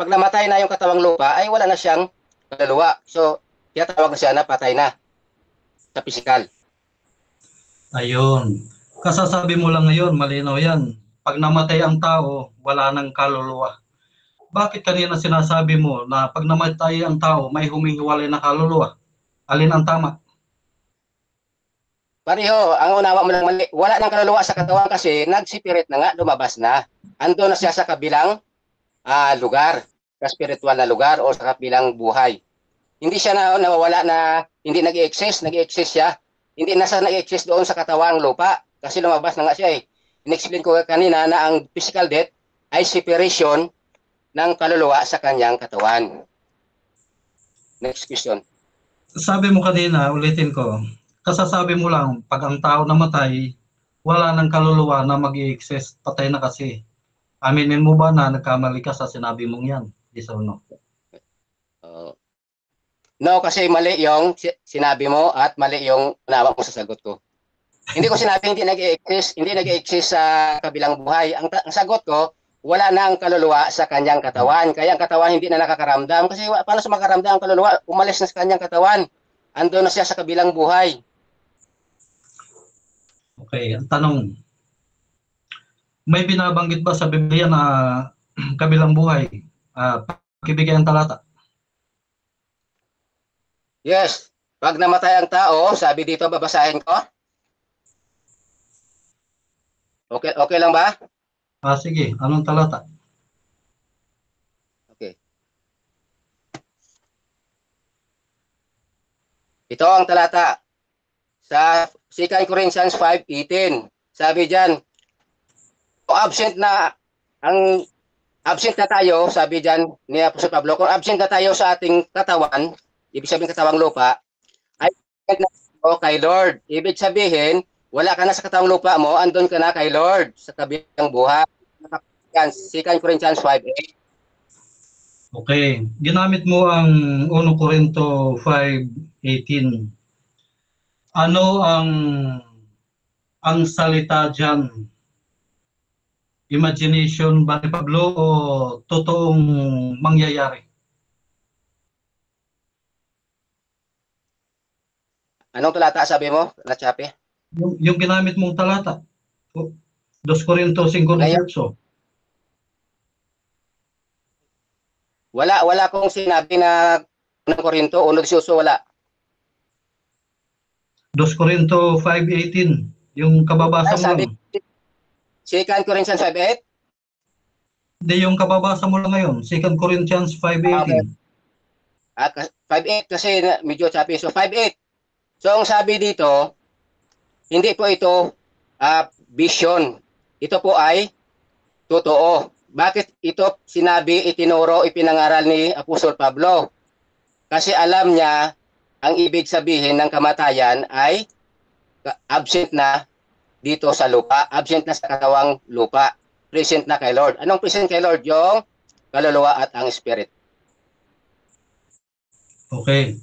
Speaker 3: namatay na yung katawang lupa, ay wala na siyang kaluluwa. So, tinatawag na siya na patay na sa pisikal.
Speaker 2: Ayun. Kasasabi mo lang ngayon, malinaw yan. Pag namatay ang tao, wala nang kaluluwa. Bakit kanina sinasabi mo na pag namatay ang tao, may humihiwalay na kaluluwa? Alin ang tama?
Speaker 3: Pareho, ang unawa mo lang mali. Wala nang kaluluwa sa katawan kasi nagsipirit na nga, lumabas na. Ando na siya sa kabilang lugar, sa spiritual na lugar o sa kabilang buhay. Hindi siya nawawala na hindi nag-i-exist siya. Hindi na siya nag-i-exist doon sa katawang lupa kasi lumabas na nga siya eh. In-explain ko kanina na ang physical death ay separation ng kaluluwa sa kanyang katawan. Next question.
Speaker 2: Sabi mo kanina, ulitin ko, kasasabi mo lang, pag ang tao namatay, wala nang kaluluwa na mag-i-exist, patay na kasi. Aminin mo ba na nagkamali ka sa sinabi mong yan? Yes or no?
Speaker 3: No, kasi mali yung sinabi mo at mali yung unawa mo sa sagot ko. Hindi ko sinabing hindi nag-i-exist sa kabilang buhay. Ang sagot ko, wala na ang kaluluwa sa kanyang katawan. Kaya ang katawan hindi na nakakaramdam. Kasi paano sa makaramdam ang kaluluwa? Umalis na sa kanyang katawan. Ando na siya sa kabilang buhay.
Speaker 2: Okay, ang tanong, may binabanggit ba sa Biblia na kabilang buhay? Pakibigay ang talata.
Speaker 3: Yes. Pag namatay ang tao, sabi dito, babasahin ko. Okay lang ba?
Speaker 2: Sige, anong talata?
Speaker 3: Okay. Ito ang talata sa 2 Corinthians 5:18. Sabi diyan, kung absent na tayo, sabi diyan ni Apostol Pablo, kung absent na tayo sa ating katawan, ibig sabihin katawang lupa, ay kay Lord. Ibig sabihin, wala ka na sa katawang lupa mo, andun ka na kay Lord sa kabilang buhay. 2 Corinthians 5:8.
Speaker 2: Okay, ginamit mo ang 1 Corinto 5:18. Ano ang salita diyan imagination ba ni Pablo o totoong mangyayari?
Speaker 3: Anong talata sabi mo, Lachape?
Speaker 2: Yung ginamit mong talata. 2 Corinto 5:18.
Speaker 3: Wala akong sinabi na ng Korinto, 1:18, wala.
Speaker 2: 2 Corinto 5:18. Yung kababasa mo
Speaker 3: Sabi,
Speaker 2: lang.
Speaker 3: 2 Corinthians 5:8?
Speaker 2: Hindi, yung kababasa mo lang ngayon. 2 Corinthians 5:18.
Speaker 3: 5:8 kasi medyo choppy. So 5:8. So ang sabi dito, hindi po ito vision. Ito po ay totoo. Bakit ito sinabi, itinuro, ipinangaral ni Apostol Pablo? Kasi alam niya ang ibig sabihin ng kamatayan ay absent na dito sa lupa, absent na sa katawang lupa, present na kay Lord. Anong present kay Lord? Yung kaluluwa at ang spirit.
Speaker 2: Okay.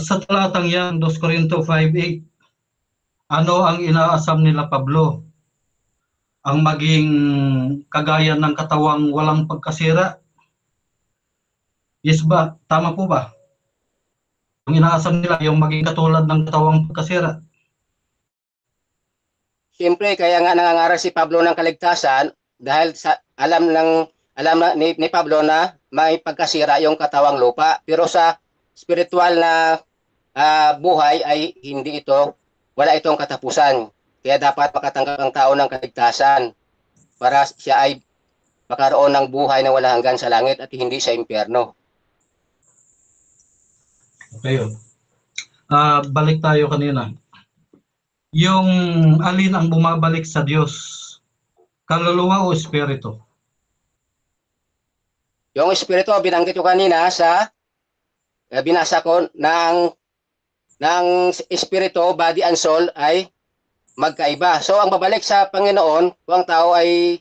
Speaker 2: Sa talatang yan, 2 Corinto 5:8, ano ang inaasam nila Pablo? Ang maging kagaya ng katawang walang pagkasira? Yes ba? Tama po ba? Ang inaasam nila, yung maging katulad ng katawang pagkasira?
Speaker 3: Siyempre, kaya nga nangangaral si Pablo ng kaligtasan dahil alam na ni Pablo na may pagkasira yung katawang lupa. Pero sa spiritual na buhay ay hindi ito, wala itong katapusan. Kaya dapat makatanggap ang tao ng kaligtasan para siya ay makaroon ng buhay na wala hanggan sa langit at hindi sa impyerno.
Speaker 2: Okay. Balik tayo kanina. Yung alin ang bumabalik sa Diyos? Kaluluwa o espiritu?
Speaker 3: Yung espiritu, binanggit ko kanina sa binasa ko ng espiritu, body and soul ay magkaiba. So ang babalik sa Panginoon, kung ang tao ay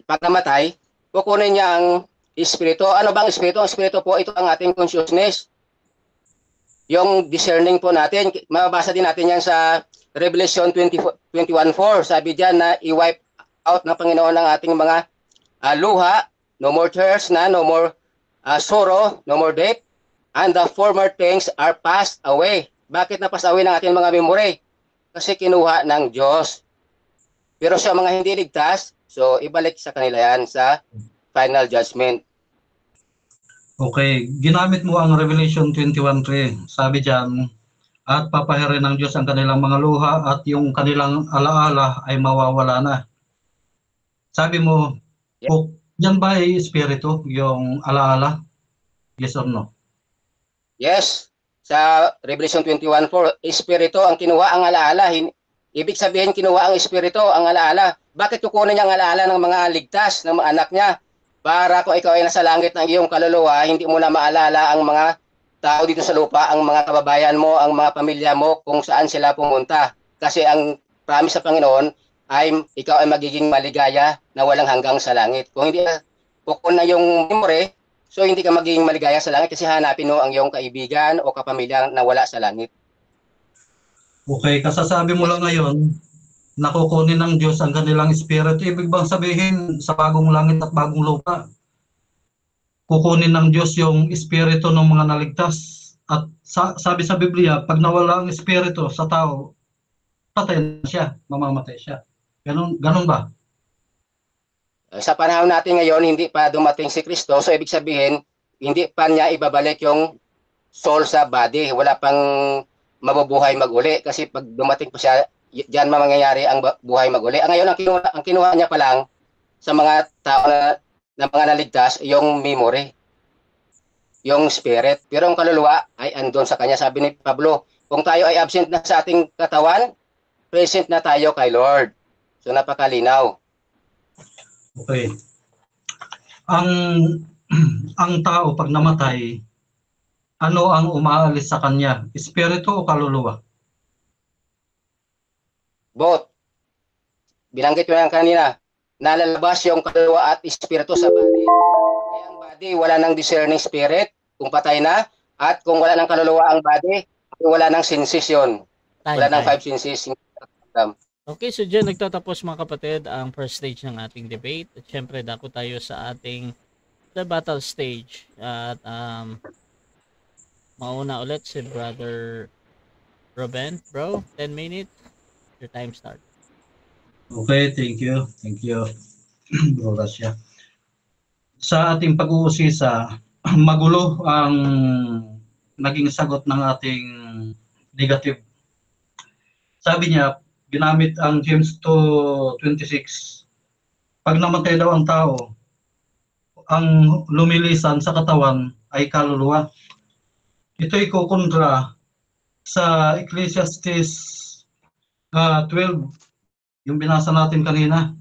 Speaker 3: pagkamatay, kukunin niya ang espiritu. Ano bang espiritu? Ang espiritu po, ito ang ating consciousness. Yung discerning po natin, mababasa din natin yan sa Revelation 21:4. Sabi diyan na i-wipe out ng Panginoon ang ating mga luha, no more tears na, no more sorrow, no more death, and the former things are passed away. Bakit na pass away ng ating mga memory? Kasi kinuha ng Diyos. Pero sa mga hindi ligtas, so ibalik sa kanila yan sa final judgment.
Speaker 2: Okay, ginamit mo ang Revelation 21:3. Sabi diyan, at papahirin ng Diyos ang kanilang mga luha at yung kanilang alaala ay mawawala na. Sabi mo, yan ba ay espiritu, yung alaala? Yes or no?
Speaker 3: Yes. Sa Revelation 21:4, espiritu ang kinuha ang alaala. Ibig sabihin kinuha ang espiritu ang alaala. Bakit kukunin niya ang alaala ng mga ligtas, ng mga anak niya? Para kung ikaw ay nasa langit ng iyong kaluluwa, hindi mo na maalala ang mga tao dito sa lupa, ang mga kababayan mo, ang mga pamilya mo, kung saan sila pumunta. Kasi ang promise sa Panginoon ay ikaw ay magiging maligaya na walang hanggang sa langit. Kung hindi pukul na yung memory, so hindi ka magiging maligaya sa langit kasi hanapin mo ang iyong kaibigan o kapamilya na wala sa langit.
Speaker 2: Okay, kasasabi mo lang ngayon, nakukunin ng Diyos ang kanilang espiritu. Ibig bang sabihin sa bagong langit at bagong lupa, kukunin ng Diyos yung espiritu ng mga naligtas? At sabi sa Biblia, pag nawala ang espiritu sa tao, patay na siya, mamamatay siya. Ganun ba?
Speaker 3: Sa panahon natin ngayon, hindi pa dumating si Kristo. So ibig sabihin, hindi pa niya ibabalik yung soul sa body. Wala pang mabubuhay mag-uli. Kasi pag dumating pa siya, diyan mangyayari ang buhay mag-uli. Ngayon, ang kinuha niya pa lang sa mga tao na mga naligtas, yung memory, yung spirit. Pero ang kaluluwa ay andun sa kanya. Sabi ni Pablo, kung tayo ay absent na sa ating katawan, present na tayo kay Lord. So napakalinaw.
Speaker 2: Okay. Ang tao pag namatay, ano ang umaalis sa kanya? Espiritu o kaluluwa?
Speaker 3: Both. Binanggit ko yan kanina, nalalabas yung kaluluwa at espiritu sa body. Kaya ang body, wala ng discerning spirit kung patay na, at kung wala ng kaluluwa ang body, wala ng senses yun. Wala ng 5 senses.
Speaker 1: Okay, so dyan nagtatapos mga kapatid ang first stage ng ating debate. At syempre, dako tayo sa ating the battle stage. At mauna ulit si Brother Ruben. Bro, 10 minutes. Your time start.
Speaker 2: Okay, thank you. Thank you, Bro Rasya. Sa ating pag-uusisa, magulo ang naging sagot ng ating negative. Sabi niya, ginamit ang James 2:26. Pag namatay daw ang tao, ang lumilisan sa katawan ay kaluluwa. Ito'y kukontra sa Ecclesiastes 12, yung binasa natin kanina,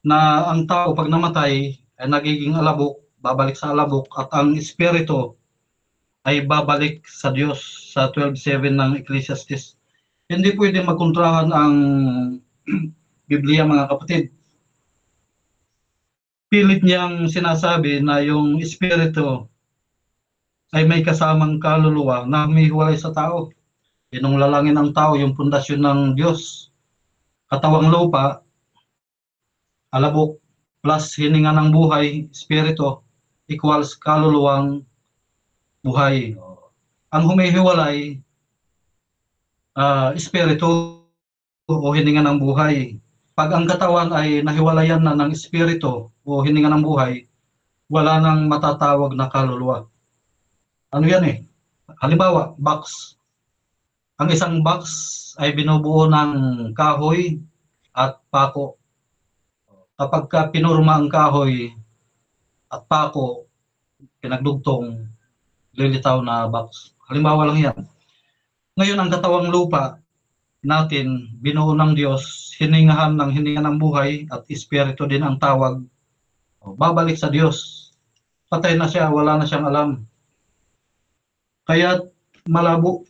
Speaker 2: na ang tao pag namatay ay nagiging alabok, babalik sa alabok, at ang espiritu ay babalik sa Diyos sa 12:7 ng Ecclesiastes. Hindi pwede magkontrahan ang Biblia, mga kapatid. Pilit niyang sinasabi na yung espiritu ay may kasamang kaluluwa na may hiwalay sa tao. Inunglalangin ang tao yung pundasyon ng Diyos. Katawang lupa, alabok, plus hininga ng buhay, espiritu, equals kaluluwang buhay. Ang humihiwalay, espiritu o hininga ng buhay. Pag ang katawan ay nahiwalayan na ng espiritu o hininga ng buhay, wala nang matatawag na kaluluwa. Ano yan eh? Halimbawa, box. Ang isang box ay binubuo ng kahoy at pako. Kapag pinurma ang kahoy at pako, pinagdugtong, lilitaw na box. Halimbawa lang yan. Ngayon, ang katawang lupa natin, binuo ng Diyos, hiningahan ng hininga ng buhay, at espiritu din ang tawag. Babalik sa Diyos. Patay na siya, wala na siyang alam. Kaya malabo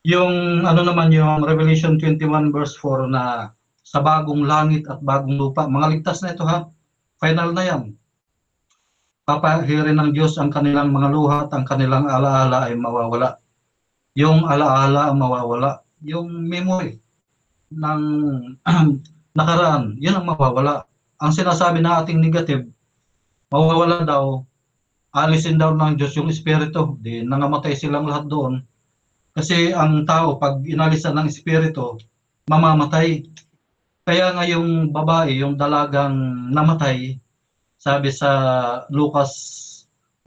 Speaker 2: yung naman yung Revelation 21 verse 4 na sa bagong langit at bagong lupa. Mga ligtas na ito ha. Final na yan. Papahirin ng Diyos ang kanilang mga luha at ang kanilang alaala ay mawawala. Yung alaala ang mawawala. Yung memory ng nakaraan, yun ang mawawala. Ang sinasabi na ating negative, mawawala daw, alisin daw ng Diyos yung espiritu. Di nangamatay silang lahat doon. Kasi ang tao, pag inalisan ng espiritu, mamamatay. Kaya nga yung babae, yung dalagang namatay, sabi sa Lucas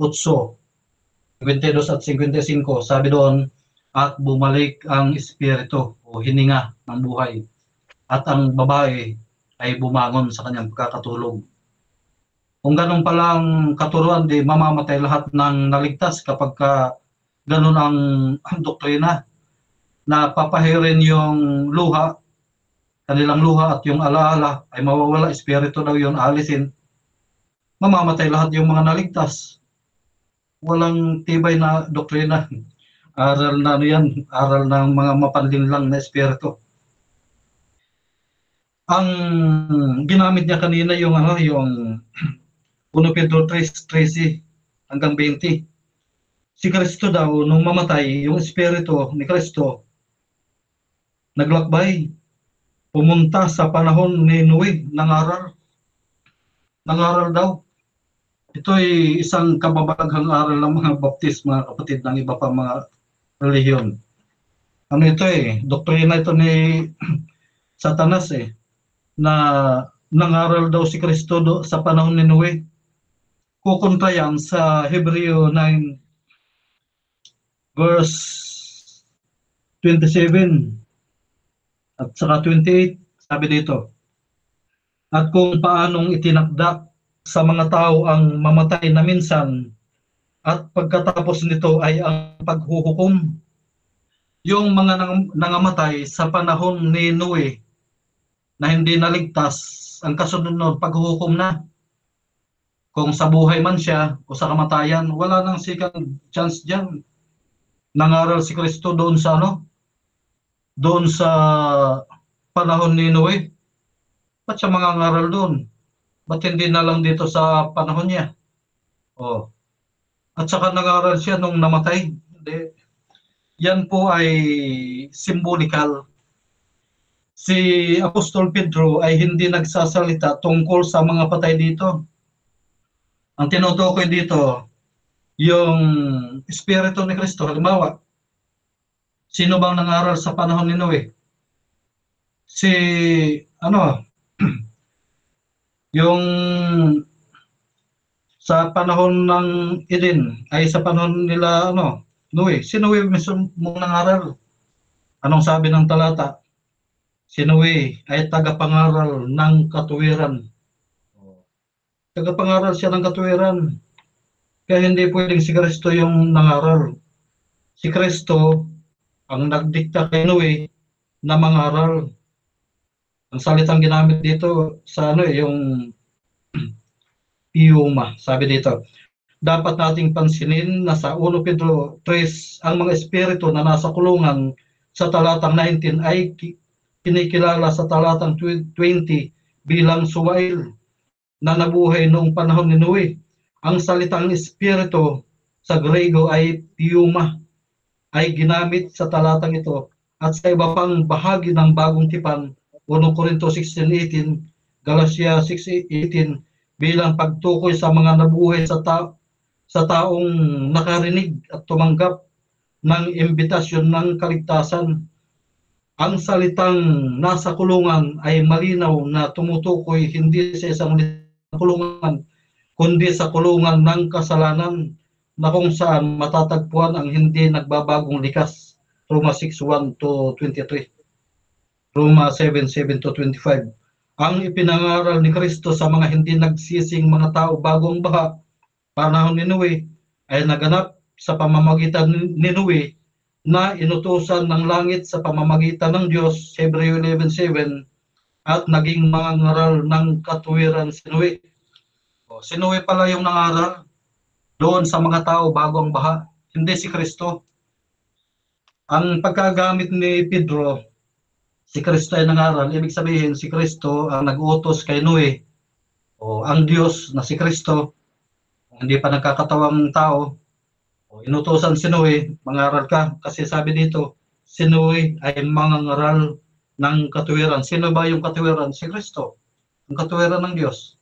Speaker 2: 8:52 at 55, sabi doon, at bumalik ang espiritu o hininga ng buhay. At ang babae ay bumangon sa kanyang pagkakatulog. Kung ganun palang katuruan, di mamamatay lahat ng naligtas kapag ganun ang doktrina na papahirin yung luha, kanilang luha at yung alaala ay mawawala, espiritu daw yun alisin. Mamamatay lahat yung mga naligtas. Walang tibay na doktrina. Aral na yan, aral ng mga mapanlinlang na espiritu. Ang ginamit niya kanina yung yung 1 Pedro 3:13 hanggang 20. Si Kristo daw nung mamatay, yung espiritu ni Kristo naglakbay, pumunta sa panahon ni Noe, nangaral daw. Ito ay isang kababaghang aral ng mga baptist, mga kapatid, ng iba pa mga relihiyon. Ano ito doktrina ito ni Satanas na nangaral daw si Kristo sa panahon ni Noe. Kukontra yan sa Hebreo 9 verse 27 at saka 28, sabi dito, at kung paanong itinakda sa mga tao ang mamatay na minsan at pagkatapos nito ay ang paghuhukom. Yung mga nangamatay sa panahon ni Noe na hindi naligtas, ang kasunod nun, paghuhukom na. Kung sa buhay man siya o sa kamatayan, wala nang second chance dyan. Nangaral si Kristo doon sa doon sa panahon ni Noe. Ba't siya mangangaral doon? Ba't hindi na lang dito sa panahon niya? At saka nangaral siya nung namatay. Hindi. Yan po ay symbolical. si Apostol Pedro ay hindi nagsasalita tungkol sa mga patay dito. Ang tinutukoy dito, yung Espiritu ni Kristo. Halimbawa, sino bang nangaral sa panahon ni Noe? Si, yung sa panahon ng Eden, ay sa panahon nila, Noe. Si Noe mismo nangaral. Anong sabi ng talata? Si Noe ay tagapangaral ng katuwiran. Tagapangaral siya ng katuwiran. Kaya hindi pwedeng si Kristo yung nangaral. Si Kristo ang nagdikta kay Noe na mangaral. Ang salitang ginamit dito sa yung pneuma, sabi dito. Dapat nating pansinin na sa 1 Pedro 3, ang mga espiritu na nasa kulungan sa talatang 19 ay kinikilala sa talatang 20 bilang suwail na nabuhay noong panahon ni Noe. Ang salitang espiritu sa Grego ay pneuma, ay ginamit sa talatang ito at sa iba pang bahagi ng bagong tipan, 1 Corinto 16:18, Galatia 6:18, bilang pagtukoy sa mga nabuhay sa taong nakarinig at tumanggap ng imbitasyon ng kaligtasan. Ang salitang nasa kulungan ay malinaw na tumutukoy hindi sa isang kulungan, kundi sa kulungan ng kasalanan na kung saan matatagpuan ang hindi nagbabagong likas. Roma 6:1-23, Roma 7:7-25. Ang ipinangaral ni Kristo sa mga hindi nagsising mga tao bagong baha, panahon ni Noe, ay naganap sa pamamagitan ni Noe na inutusan ng langit sa pamamagitan ng Diyos, Hebreo 11:7, at naging mga ngaral ng katuwiran si Noe. Si Noe pala yung nangaral doon sa mga tao bago ang baha, hindi si Kristo. Ang pagkagamit ni Pedro, si Kristo ay nangaral, ibig sabihin si Kristo ang nag-utos kay Noe, o ang Diyos na si Kristo, hindi pa nagkakatawang tao, inutosan si Noe, mangaral ka, kasi sabi dito, si Noe ay mangangaral ng katuwiran. Sino ba yung katuwiran? Si Kristo, ang katuwiran ng Diyos.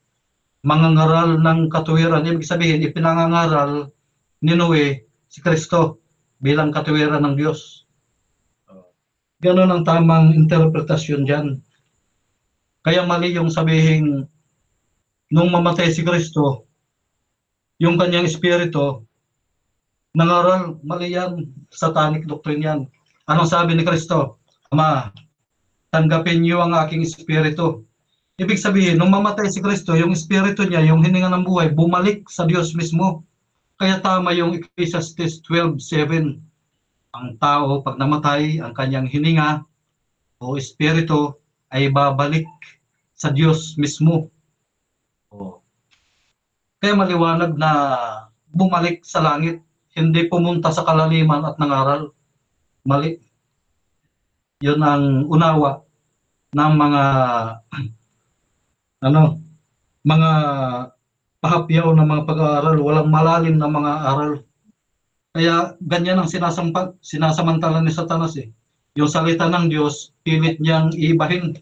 Speaker 2: Mangangaral ng katuwiran, ibig sabihin, ipinangangaral ni Noe si Kristo bilang katuwiran ng Diyos. Ganon ang tamang interpretasyon dyan. Kaya mali yung sabihin, nung mamatay si Kristo, yung kanyang espiritu, nangaral, mali yan, satanic doctrine yan. Anong sabi ni Kristo? Ama, tanggapin niyo ang aking espiritu. Ibig sabihin, nung mamatay si Kristo, yung espiritu niya, yung hininga ng buhay, bumalik sa Diyos mismo. Kaya tama yung Ecclesiastes 12:7. Ang tao, pag namatay, ang kanyang hininga o espiritu ay babalik sa Diyos mismo. Kaya maliwanag na bumalik sa langit, hindi pumunta sa kalaliman at nangaral. Mali. Yun ang unawa ng mga pahapyaw ng mga pag-aaral, walang malalim na mga aral. Kaya ganyan ang sinasamantala ni Satanas eh. Yung salita ng Diyos, pilit niyang ibahin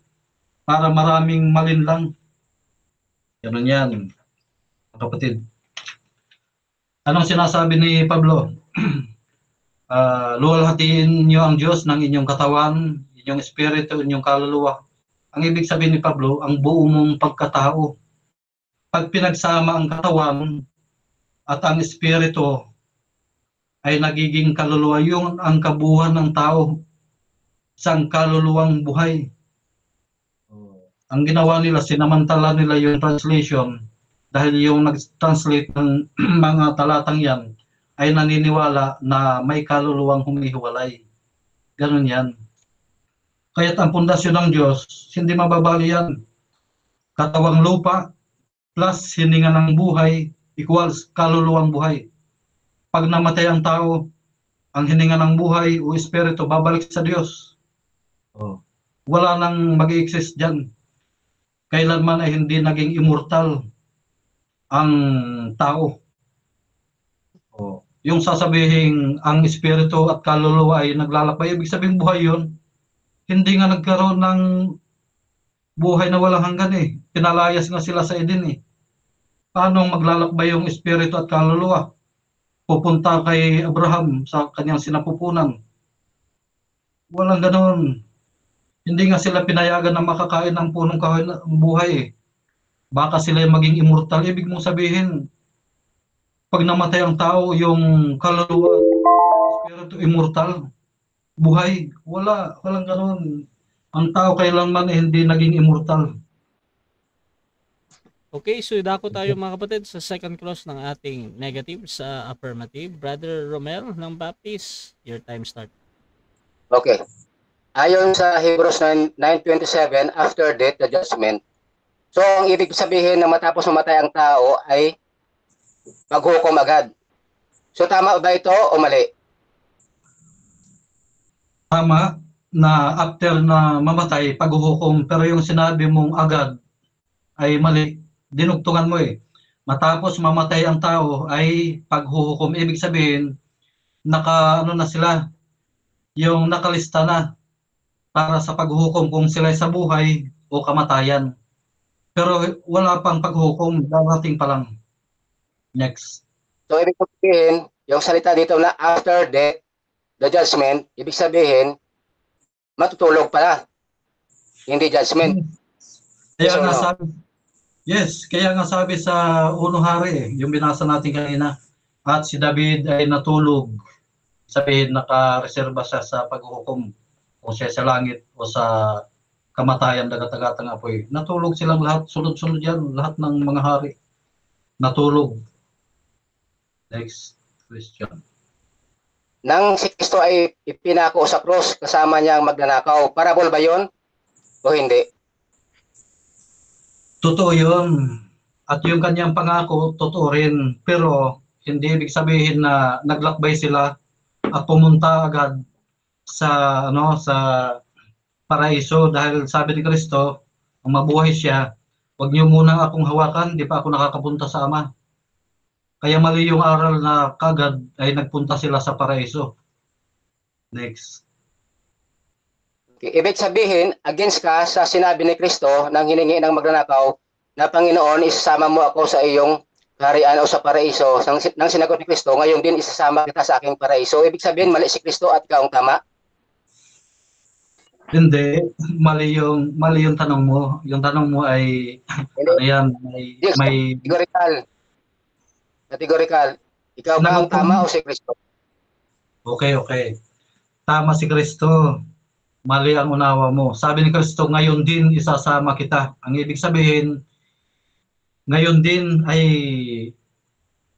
Speaker 2: para maraming malinlang. Ganun yan, kapatid. Anong sinasabi ni Pablo? Luwalhatiin niyo ang Diyos ng inyong katawan, inyong espiritu, inyong kaluluwa. Ang ibig sabihin ni Pablo, ang buo mong pagkatao. Pag pinagsama ang katawan at ang espiritu, ay nagiging kaluluwa, yung ang kabuuan ng tao, isang kaluluwang buhay. Ang ginawa nila, sinamantala nila yung translation, dahil yung nag-translate ng mga talatang yan ay naniniwala na may kaluluwang humihiwalay. Ganun yan. Kaya't ang pundasyon ng Diyos, hindi mababali yan. Katawang lupa plus hininga ng buhay equals kaluluwang buhay. Pag namatay ang tao, ang hininga ng buhay o espiritu babalik sa Diyos. Wala nang mag-i-exist dyan. Kailanman ay hindi naging immortal ang tao. Yung sasabihin ang espiritu at kaluluwa ay naglalakbay, ibig sabihin buhay yun. hindi nga nagkaroon ng buhay na walang hanggan eh. Pinalayas nga sila sa Eden eh. Paano maglalakbay yung espiritu at kaluluwa? Pupunta kay Abraham sa kanyang sinapupunan. Walang ganoon. Hindi nga sila pinayagan na makakain ng punong kahoy ng buhay eh. Baka sila maging immortal. Ibig mong sabihin, pag namatay ang tao, yung kaluluwa, espiritu immortal, buhay. Walang ganoon. Ang tao kailanman hindi naging immortal.
Speaker 1: Okay, so dako tayo mga kapatid sa second clause ng ating negative sa affirmative. Brother Romel ng Baptist, your time start.
Speaker 3: Okay. Ayon sa Hebrews 9:27, after death, the judgment. So, ang ibig sabihin na matapos mamatay ang tao ay maghukom agad. So, tama ba ito o mali?
Speaker 2: Tama na after na mamatay, paghuhukom, pero yung sinabi mong agad ay mali. Dinugtungan mo eh. Matapos mamatay ang tao ay paghuhukom. Ibig sabihin, ano na sila, yung nakalista na para sa paghuhukom kung sila sa buhay o kamatayan. Pero wala pang paghuhukom, darating pa lang. Next.
Speaker 3: So, ibig sabihin, yung salita dito na after death, the judgment, ibig sabihin, matutulog pala. Hindi judgment.
Speaker 2: Kaya nga sabi, yes, kaya nga sabi sa Unong Hari, yung binasa natin kanina, at si David ay natulog. Sabihin, nakareserba siya sa paghuhukom o siya sa langit o sa kamatayan, dagat-dagatang apoy. Natulog silang lahat, sunod-sunod yan, lahat ng mga hari. Natulog. Next question.
Speaker 3: Nang si Kristo ay ipinako sa cross, kasama niya ang magnanakaw. Parabol ba yun o hindi?
Speaker 2: Totoo yun. At yung kanyang pangako, totoo rin. Pero hindi ibig sabihin na naglakbay sila at pumunta agad sa sa paraiso, dahil sabi ni Kristo, ang mabuhay siya, huwag niyo muna akong hawakan, di pa ako nakakapunta sa Ama. Kaya mali yung aral na kagad ay nagpunta sila sa paraiso. Next.
Speaker 3: Okay. Ibig sabihin, against ka sa sinabi ni Kristo nang hiningi ng magnanakaw na Panginoon, isasama mo ako sa iyong kaharian o sa paraiso. Nang sinagot ni Kristo, ngayon din isasama kita sa aking paraiso. Ibig sabihin, mali si Kristo at ikaw ang tama?
Speaker 2: Hindi, mali yung tanong mo. Yung tanong mo ay ano yan, may
Speaker 3: Categorical. Ikaw ba ang tama o si Kristo?
Speaker 2: Okay. Tama si Kristo. Mali ang unawa mo. Sabi ni Kristo, ngayon din isasama kita. Ang ibig sabihin, ngayon din ay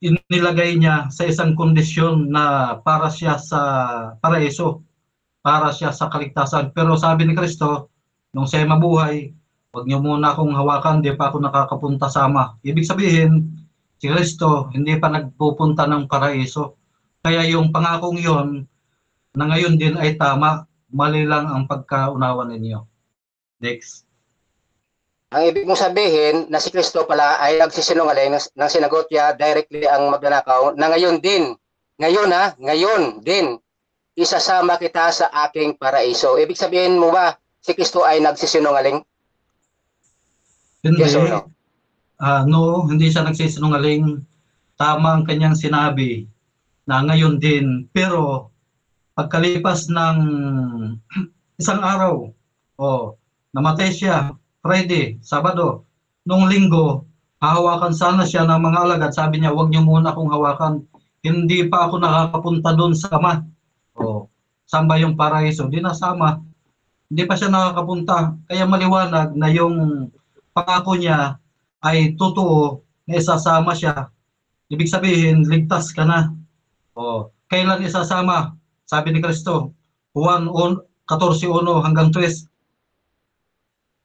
Speaker 2: inilagay niya sa isang kondisyon na para siya sa paraiso, para siya sa kaligtasan. Pero sabi ni Kristo, nung siya mabuhay, huwag niyo muna akong hawakan, di pa ako nakakapunta sa Ama. Ibig sabihin, si Kristo hindi pa nagpupunta ng paraiso. Kaya yung pangakong yon na ngayon din ay tama, mali lang ang pagkaunawa ninyo. Next.
Speaker 3: Ang ibig mong sabihin na si Kristo pala ay nagsisinungaling nang sinagot niya directly ang magnanakaw na ngayon din, ngayon din, isasama kita sa aking paraiso. Ibig sabihin mo ba si Kristo ay nagsisinungaling?
Speaker 2: Hindi.
Speaker 3: Yes or no?
Speaker 2: No, hindi siya nagsisinungaling. Tama ang kanyang sinabi na ngayon din. Pero pagkalipas ng isang araw, namatay siya, Friday, Sabado, nung Linggo, hahawakan sana siya ng mga alagad. Sabi niya, huwag niyo muna akong hawakan. Hindi pa ako nakakapunta doon sa Ama. Saan ba yung paraiso? Di nasama. Hindi pa siya nakakapunta. Kaya maliwanag na yung pangako niya ay totoo na isasama siya. Ibig sabihin, ligtas ka na. Kailan isasama? Sabi ni Kristo, Juan 14:1 hanggang 3.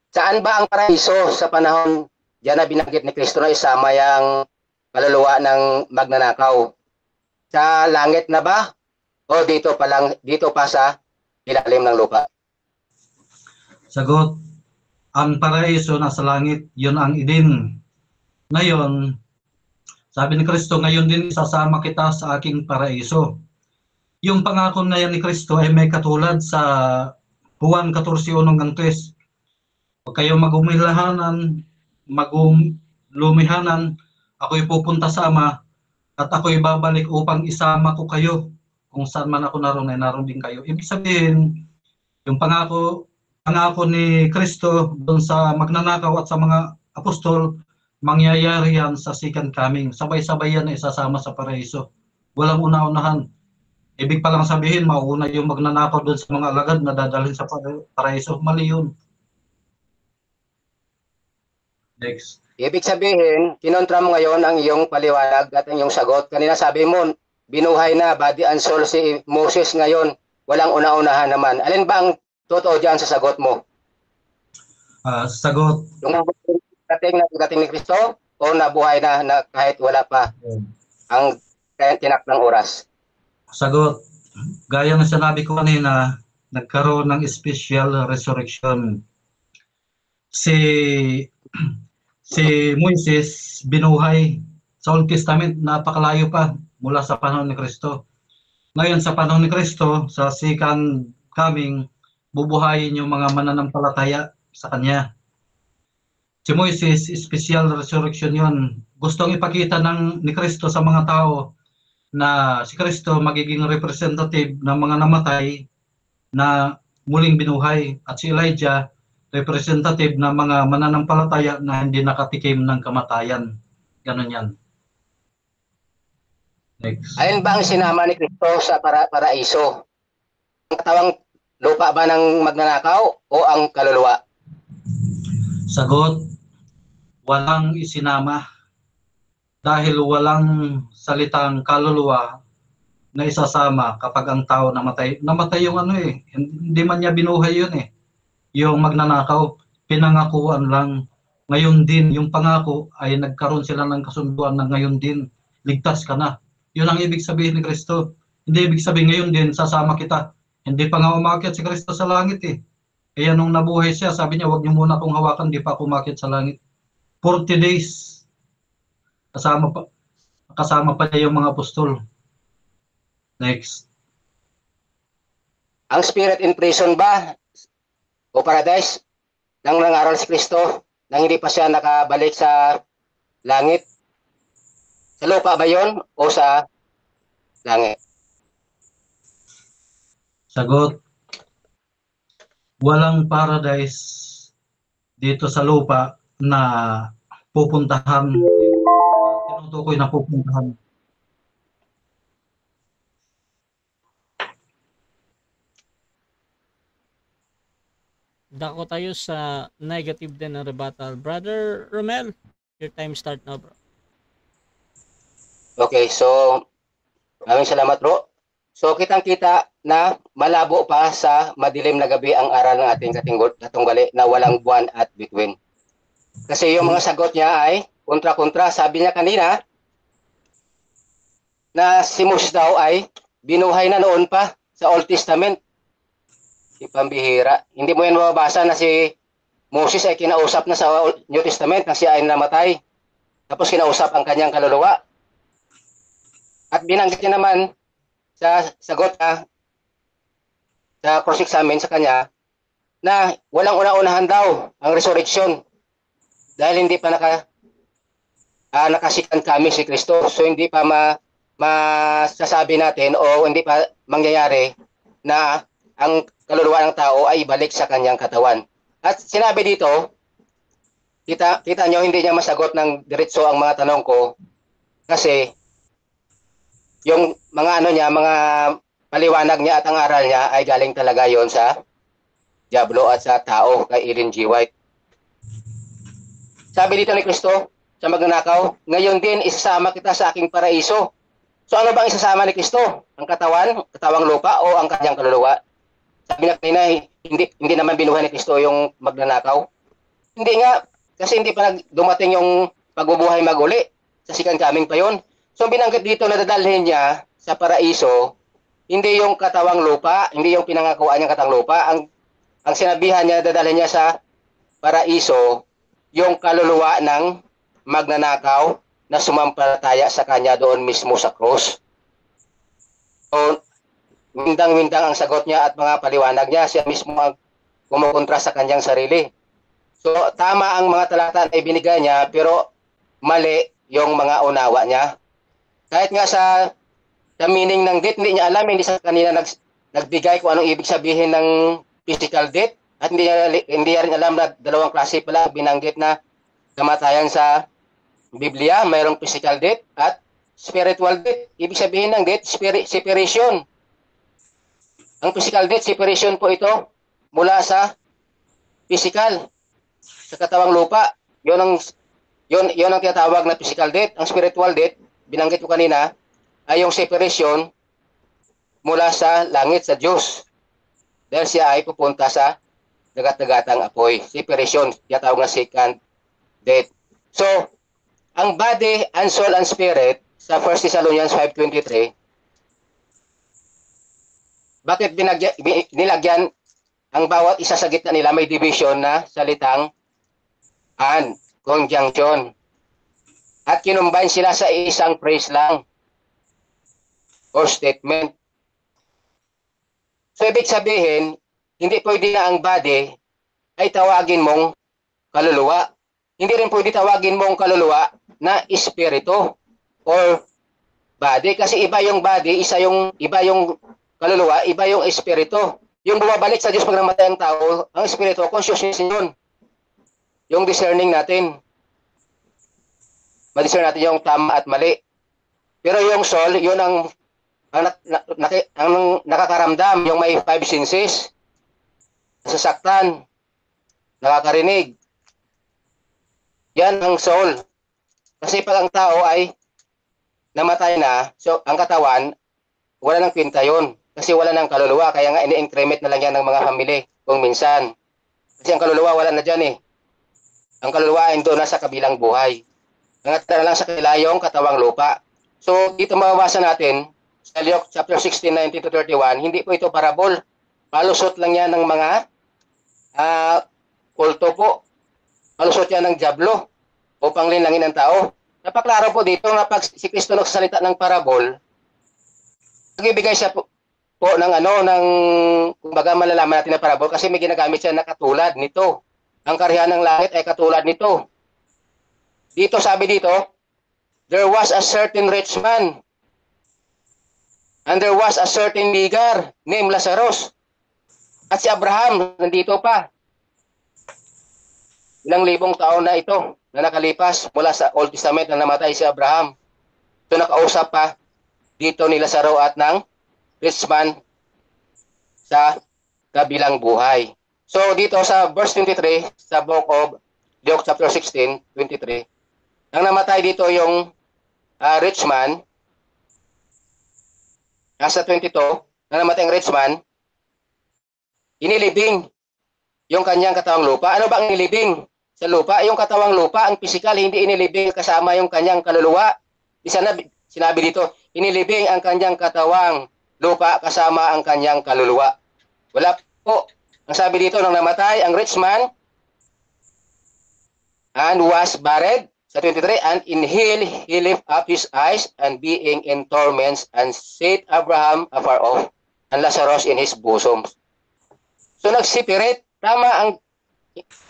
Speaker 3: Saan ba ang paraiso sa panahon diyan na binanggit ni Kristo na isama yung kaluluwa ng magnanakaw? Sa langit na ba? O dito pa sa ilalim ng lupa?
Speaker 2: Sagot, ang paraiso nasa langit, yun ang Eden. Ngayon, sabi ni Kristo, ngayon din isasama kita sa aking paraiso. Yung pangako na yan ni Kristo ay may katulad sa Juan 14:1-3. Huwag kayo maglumihanan, ako'y pupunta sa Ama, at ako'y babalik upang isama ko kayo. Kung saan man ako naroon, ay naroon din kayo. Ibig sabihin, yung pangako ni Kristo doon sa magnanakaw at sa mga apostol, mangyayari yan sa second coming. Sabay-sabay yan na isasama sa paraiso. Walang una-unahan. Ibig palang sabihin, mauuna yung magnanakaw doon sa mga alagad na dadalhin sa paraiso. Mali yun. Next.
Speaker 3: Ibig sabihin, kinontra mo ngayon ang iyong paliwanag at ang iyong sagot. Kanina sabi mo, binuhay na body and soul si Moses ngayon. Walang una-unahan naman. Alin ba ang totoo dyan sa sagot mo?
Speaker 2: Sagot.
Speaker 3: Yung dating ni Kristo o nabuhay na kahit wala pa ang tinakdang oras?
Speaker 2: Sagot. Gaya ng sinabi ko kanina, nagkaroon ng special resurrection. Si Moises binuhay sa Old Testament, napakalayo pa mula sa panahon ni Kristo. Ngayon sa panahon ni Kristo, sa second coming, bubuhayin yung mga mananampalataya sa Kanya. Si Moises, special resurrection yun. Gustong ipakita ni Kristo sa mga tao na si Kristo magiging representative ng mga namatay na muling binuhay. At si Elijah, representative ng mga mananampalataya na hindi nakatikim ng kamatayan. Ganon yan. Next.
Speaker 3: Alin ba ang sinama ni Kristo sa paraiso? Ang katawang lupa ba ng magnanakaw o ang kaluluwa?
Speaker 2: Sagot, walang isinama. Dahil walang salitang kaluluwa na isasama kapag ang tao namatay. Namatay yung hindi man niya binuhay yun Yung magnanakaw, pinangakuan lang. Ngayon din, yung pangako ay nagkaroon sila ng kasunduan na ngayon din, ligtas ka na. Yun ang ibig sabihin ni Kristo. Hindi ibig sabihin ngayon din, sasama kita. Hindi pa nga umakyat si Kristo sa langit Kaya nung nabuhay siya, sabi niya, huwag niyo muna akong hawakan, di pa ako umakyat sa langit. 40 days. Kasama pa niya yung mga apostol. Next.
Speaker 3: Ang spirit in prison ba o paradise nang nangaral si Kristo nang hindi pa siya nakabalik sa langit? Sa lupa ba yon o sa langit?
Speaker 2: Sagot, walang paradise dito sa lupa na pupuntahan. Tinutukoy na pupuntahan.
Speaker 1: Dako tayo sa negative din na rebuttal. Brother Romel, your time start now, bro.
Speaker 3: Okay, so maraming salamat, bro. So kitang-kita na malabo pa sa madilim na gabi ang aral ng ating katunggali na walang buwan at bituin. Kasi yung mga sagot niya ay kontra-kontra. Sabi niya kanina na si Moses daw ay binuhay na noon pa sa Old Testament. Ipambihira. Hindi mo yan mababasa na si Moses ay kinausap na sa New Testament na siya ay namatay. Tapos kinausap ang kanyang kaluluwa. At binanggit niya naman sa sagot sa cross-examine sa kanya na walang una-unahan daw ang resurrection dahil hindi pa nakasikan kami si Kristo. So hindi pa masasabi natin o hindi pa mangyayari na ang kaluluwa ng tao ay ibalik sa kanyang katawan. At sinabi dito, kita nyo hindi niya masagot ng diretso ang mga tanong ko kasi yung mga mga paliwanag niya at ang aral niya ay galing talaga yon sa Diablo at sa tao kay Ellen G. White. Sabi dito ni Kristo sa magnanakaw, ngayon din isasama kita sa aking paraiso. So ano bang isasama ni Kristo? Ang katawang lupa o ang kanyang kaluluwa? Sabi niya kanina, hindi naman binuhay ni Kristo yung magnanakaw. Hindi nga, kasi hindi pa dumating yung pagbubuhay maguli. Sa second coming pa yon. So binanggit dito na dadalhin niya sa paraiso, hindi yung katawang lupa, hindi yung pinangakuan niyang katawang lupa. Ang sinabihan niya, dadalhin niya sa paraiso, yung kaluluwa ng magnanakaw na sumampalataya sa kanya doon mismo sa cross. So, windang-windang ang sagot niya at mga paliwanag niya. Siya mismo ang kumukontra sa kanyang sarili. So, tama ang mga talata na ibinigay niya, pero mali yung mga unawa niya. Kahit nga sa meaning ng death, hindi niya alam, hindi sa kanina nagbigay kung anong ibig sabihin ng physical death, at hindi niya rin alam na dalawang klase pala binanggit na kamatayan sa Biblia, mayroong physical death at spiritual death. Ibig sabihin ng death, separation. Ang physical death, separation po ito mula sa physical, sa katawang lupa. Yun ang tinatawag na physical death. Ang spiritual death, binanggit ko kanina, ay yung separation mula sa langit, sa Diyos. Dahil siya ay pupunta sa dagat-dagatang apoy. Separation, tinatawag na second death. So, ang body and soul and spirit sa 1 Thessalonians 5:23, bakit nilagyan ang bawat isa sa gitna nila may division na salitang and, conjunction. At kinumbine sila sa isang phrase lang or statement. So, ibig sabihin, hindi pwede na ang body ay tawagin mong kaluluwa. Hindi rin pwede tawagin mong kaluluwa na espiritu or body. Kasi iba yung body, iba yung kaluluwa, iba yung espiritu. Yung bumabalik sa Diyos pag namatay ang tao, ang espiritu, consciousness yun. Yung discerning natin. Ma-discern natin yung tama at mali. Pero yung soul, yun ang nakakaramdam, yung may 5 senses. Nasasaktan, nakakarinig. Yan ang soul. Kasi pag ang tao ay namatay na, so ang katawan, wala nang kwenta yun. Kasi wala nang kaluluwa. Kaya nga ini-increment na lang yan ng mga family kung minsan. Kasi ang kaluluwa wala na dyan eh. Ang kaluluwa ay doon na sa kabilang buhay. Ang na lang sa kanila yung katawang lupa. So dito mababasa natin sa Luke chapter 16, 19-31, hindi po ito parabol. Palusot lang yan ng mga kulto po. Palusot yan ng dyablo upang linlangin ang tao. Napaklaro po dito na pag si Kristo nagsasalita ng parabol, nagbibigay siya po ng kumbaga malalaman natin na parabol kasi may ginagamit siya na katulad nito. Ang karihan ng langit ay katulad nito. Dito sabi dito, there was a certain rich man and there was a certain beggar named Lazarus. At si Abraham nandito pa. Ilang libong taon na ito na nakalipas mula sa Old Testament na namatay si Abraham. So nakausap pa dito ni Lazaro at ng rich man sa kabilang buhay. So dito sa verse 23 sa book of Luke chapter 16, 23, nang namatay dito yung rich man, nasa 22, nang namatay ang rich man, inilibing yung kanyang katawang lupa. Ano ba ang inilibing sa lupa? Yung katawang lupa, ang physical, hindi inilibing kasama yung kanyang kaluluwa. Sinabi dito, inilibing ang kanyang katawang lupa kasama ang kanyang kaluluwa. Wala po. Ang sabi dito, nang namatay ang rich man and was buried, sa 23, and in hell he lift up his eyes and being in torments and set Abraham afar off and Lazarus in his bosom. So nag-separate. Tama ang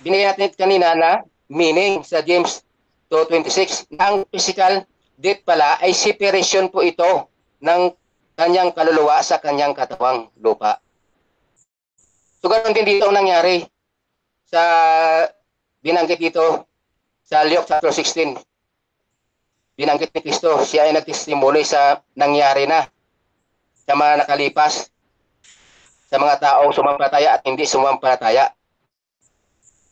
Speaker 3: binigyan natin kanina na meaning sa James 2:26. Ang physical death pala ay separation po ito ng kanyang kaluluwa sa kanyang katawang lupa. So ganoon din dito ang nangyari sa binanggit dito sa Luke chapter 16. Binanggit ni Kristo, siya ay nagtestimony sa nangyari na sa mga nakalipas, sa mga taong sumampalataya at hindi sumampalataya.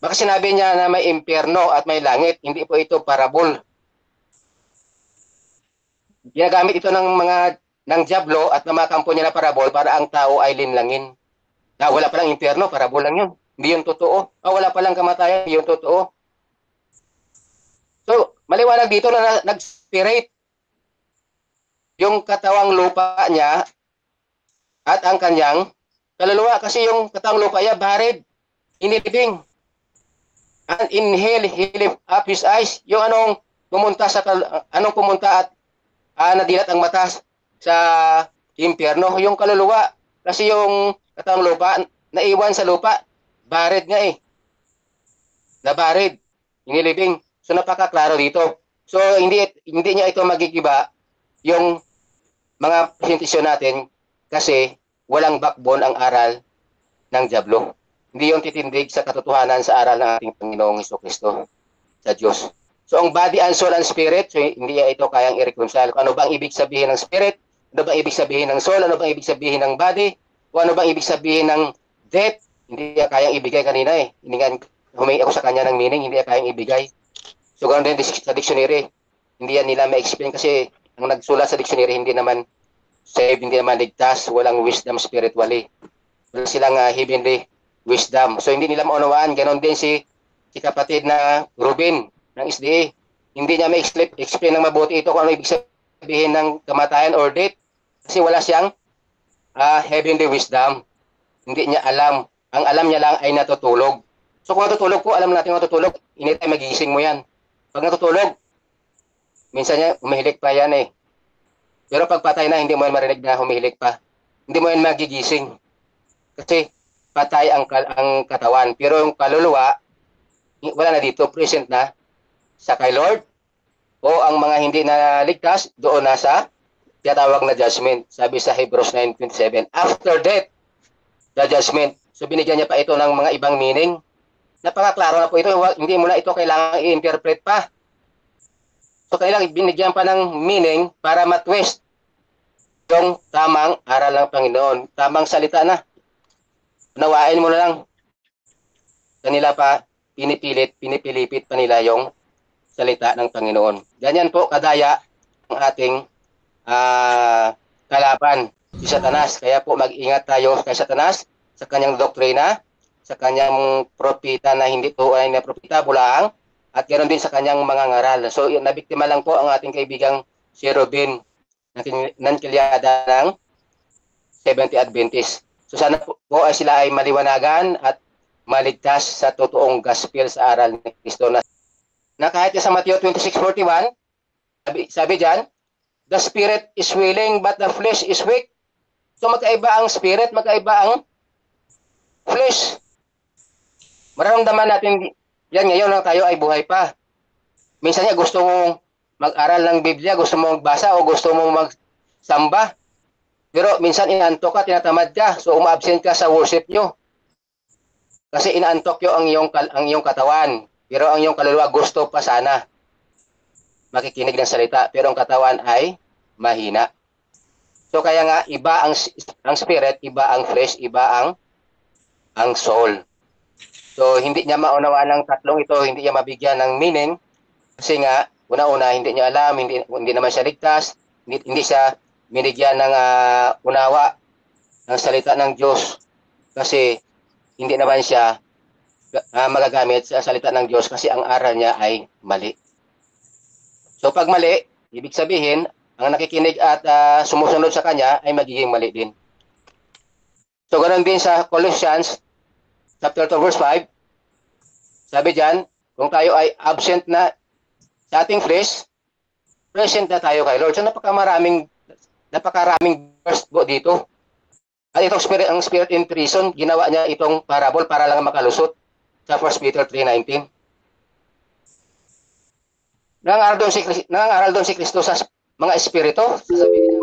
Speaker 3: Baka sinabi niya na may impyerno at may langit, hindi po ito parabol. Ginagamit ito ng dyablo at ng mga kampo niya na parabol para ang tao ay linlangin. Na wala palang impyerno, parabol lang yun. Hindi yun totoo. Wala palang kamatayan, hindi yun totoo. So, maliwanag dito na nag-spirit yung katawang lupa niya at ang kanyang kaluluwa. Kasi yung katawang lupa niya, buried, inilibing. And in hell, he lift up his eyes. Yung anong pumunta at nadilat ang mata sa impyerno, yung kaluluwa. Kasi yung katawang lupa, naiwan sa lupa. Barid nga eh. Nabarid. Inilibing. So napakaklaro dito. So hindi niya ito magigiba yung mga presentasyon natin kasi walang backbone ang aral ng Diablo. Hindi yung titindig sa katotohanan sa aral ng ating Panginoong Jesucristo sa Diyos. So ang body and soul and spirit, so hindi ito kayang i-reconcile. Ano bang ibig sabihin ng spirit? Ano bang ibig sabihin ng soul? Ano bang ibig sabihin ng body? O ano bang ibig sabihin ng death? Hindi niya kayang ibigay kanina eh. Hindi nga humingi ako sa kanya ng meaning, hindi niya kayang ibigay. So ganoon din sa dictionary. Hindi yan nila ma-explain kasi ang nagsulat sa dictionary hindi naman save, hindi naman ligtas, walang wisdom spiritually. Wala silang heavenly wisdom. So hindi nila maunawaan. Ganoon din si kapatid na Ruben ng SDA. Hindi niya ma-explain ng mabuti ito kung ano ibig sabihin ng kamatayan or death. Kasi wala siyang heavenly wisdom. Hindi niya alam. Ang alam niya lang ay natutulog. So kung natutulog po, alam natin natutulog, anytime magising mo yan. Pag natutulog, minsan niya, humihilik pa yan eh. Pero pag patay na, hindi mo yan marinig na humihilik pa. Hindi mo yan magigising. Kasi patay ang katawan. Pero yung kaluluwa, wala na dito, present na sa kay Lord. O ang mga hindi na ligtas, doon na sa tinatawag na judgment. Sabi sa Hebrews 9:27, after death, the judgment. So binigyan niya pa ito ng mga ibang meaning. Napakaklaro na po ito. Hindi mo na ito kailangan i-interpret pa. So kailangan binigyan pa ng meaning para matwist yung tamang aral ng Panginoon. Tamang salita na. Nawain mo na lang. Kanila pa pinipilipit pa nila yung salita ng Panginoon. Ganyan po kadaya ang ating kalaban, si Satanas. Kaya po mag-ingat tayo kay Satanas sa kanyang doktrina, sa kanyang propita na hindi tunay na propita, bulaang, at ganoon din sa kanyang mga ngaral. So, nabiktima lang po ang ating kaibigang si Robin ng Kilyada ng Seventh-day Adventist. So, sana po ay sila ay maliwanagan at maligtas sa totoong gospel sa aral ni Kristo na kahit sa Matthew 26:41, sabi diyan, the spirit is willing but the flesh is weak. So magkaiba ang spirit, magkaiba ang flesh. Mararamdaman natin yan ngayon na tayo ay buhay pa. Minsan niya gusto mong mag-aral ng Biblia, gusto mong magbasa o gusto mong magsamba. Pero minsan inaantok ka, tinatamad ka, so uma-absent ka sa worship nyo. Kasi inaantok ang iyong katawan. Pero ang iyong kaluluwa gusto pa sana makikinig ng salita. Pero ang katawan ay mahina. So kaya nga, iba ang spirit, iba ang flesh, iba ang soul. So hindi niya maunawaan ng tatlong ito, hindi niya mabigyan ng meaning. Kasi nga, una-una, hindi niya alam, hindi naman siya ligtas, hindi siya binigyan ng unawa ng salita ng Diyos. Kasi hindi naman siya magagamit sa salita ng Diyos kasi ang aral niya ay mali. So pag mali, ibig sabihin, ang nakikinig at sumusunod sa kanya ay magiging mali din. So ganoon din sa Colossians chapter 2 verse 5, sabi diyan, kung tayo ay absent na sa ating flesh, present na tayo kay Lord. So napakaraming verse po dito. At itong ang spirit in prison, ginawa niya itong parable para lang makalusot sa 1 Peter 3:19. Nangangaral doon si Kristo sa mga espiritu. Sasabihin,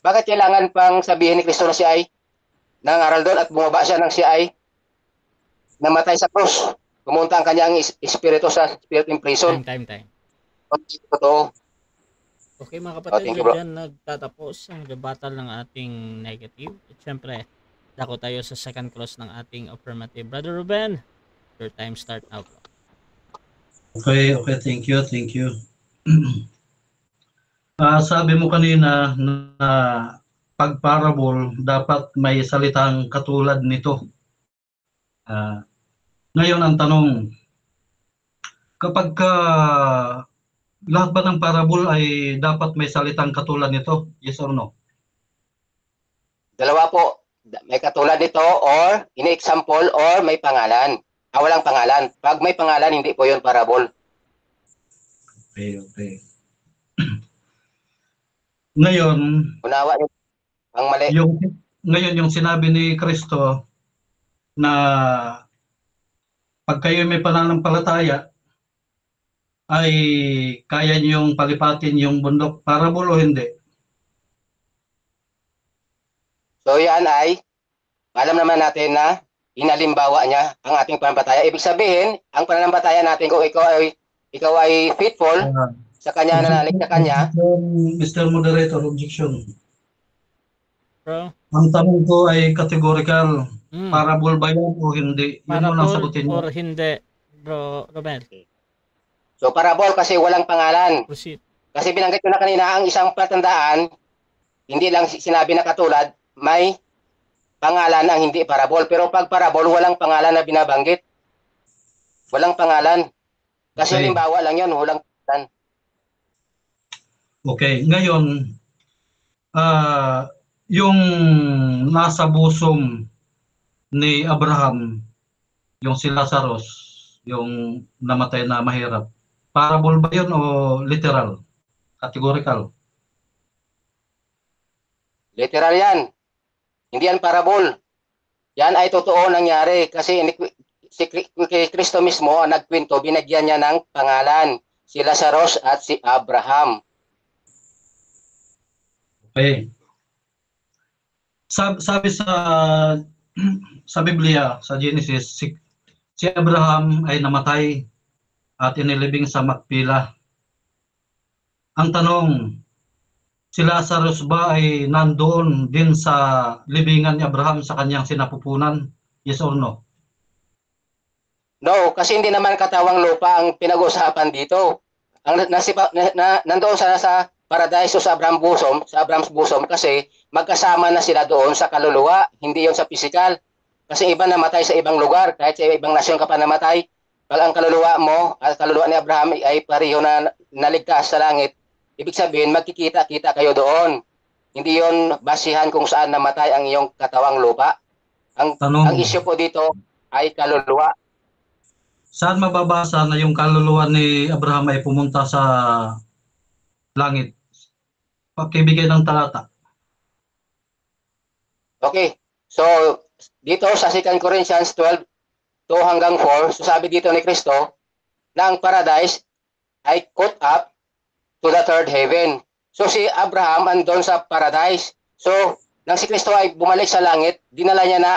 Speaker 3: bakit kailangan pang sabihin ni Kristo na siya ay nangangaral doon at bumaba siya ng siya ay namatay sa krus? Pumunta ang kanyang espiritu sa spirit in prison.
Speaker 1: Time.
Speaker 3: Totoo.
Speaker 1: Okay mga kapatid, dyan nagtatapos ang debatal ng ating negative. At syempre, dako tayo sa second clause ng ating affirmative. Brother Ruben, your time start now.
Speaker 2: Okay, thank you. Sabi mo kanina na pag parable, dapat may salitang katulad nito. Ngayon ang tanong, kapag lahat ba ng parable ay dapat may salitang katulad nito? Yes or no?
Speaker 3: Dalawa po. May katulad nito or in-example or may pangalan. Walang pangalan. Pag may pangalan, hindi po yun parable.
Speaker 2: Okay. Ngayon,
Speaker 3: unawa niyo ang mali.
Speaker 2: Ngayon yung sinabi ni Kristo na pag kayo may pananampalataya, ay kaya niyong palipatin yung bundok parabol o hindi?
Speaker 3: So yan ay, alam naman natin na inalimbawa niya ang ating pananampalataya. Ibig sabihin, ang pananampalataya natin kung ikaw ay faithful sa kanya, nanalig sa kanya.
Speaker 2: Mr. Moderator, objection.
Speaker 1: Bro.
Speaker 2: Ang tanong ko ay categorical. Parabol ba yan o hindi? Yun mo lang
Speaker 1: Parabol
Speaker 2: sagutin mo.
Speaker 1: or hindi, Bro Romel?
Speaker 3: So parabol kasi walang pangalan.
Speaker 1: Proceed.
Speaker 3: Kasi binanggit ko na kanina ang isang patandaan, hindi lang sinabi na katulad, may pangalan ang hindi parabol. Pero pag parabol, walang pangalan na binabanggit. Walang pangalan. Kasi
Speaker 2: Okay.
Speaker 3: halimbawa lang yun, walang pangalan.
Speaker 2: Okay, ngayon, yung nasa bosom ni Abraham, yung si Lazarus, yung namatay na mahirap, parabol ba yun o literal? Categorical?
Speaker 3: Literal yan. Hindi yan parabol. Yan ay totoo nangyari kasi si Kristo mismo ang nagkwento, binagyan niya ng pangalan, si Lazarus at si Abraham.
Speaker 2: Okay. Sabi sa Biblia, sa Genesis, si Abraham ay namatay at inilibing sa Makpila. Ang tanong, si Lazarus ba ay nandoon din sa libingan ni Abraham sa kanyang sinapupunan? Yes or no?
Speaker 3: No, kasi hindi naman katawang lupa ang pinag-usapan dito. Ang nandoon sa paradise o sa Abraham's bosom kasi magkasama na sila doon sa kaluluwa, hindi yon sa physical. Kasi iba namatay sa ibang lugar, kahit sa ibang nasyon ka pa namatay. Pag ang kaluluwa mo at kaluluwa ni Abraham ay pareho na naligtas sa langit, ibig sabihin magkikita-kita kayo doon. Hindi yon basihan kung saan namatay ang iyong katawang lupa. Ang issue po dito ay kaluluwa.
Speaker 2: Saan mababasa na yung kaluluwa ni Abraham ay pumunta sa langit? Pakibigay ng talata.
Speaker 3: Okay. So, dito sa 2 Corinthians 12, 2 hanggang 4, so sabi dito ni Kristo na ang paradise ay caught up to the third heaven. So, si Abraham andon sa paradise. So, nang si Kristo ay bumalik sa langit, dinala niya na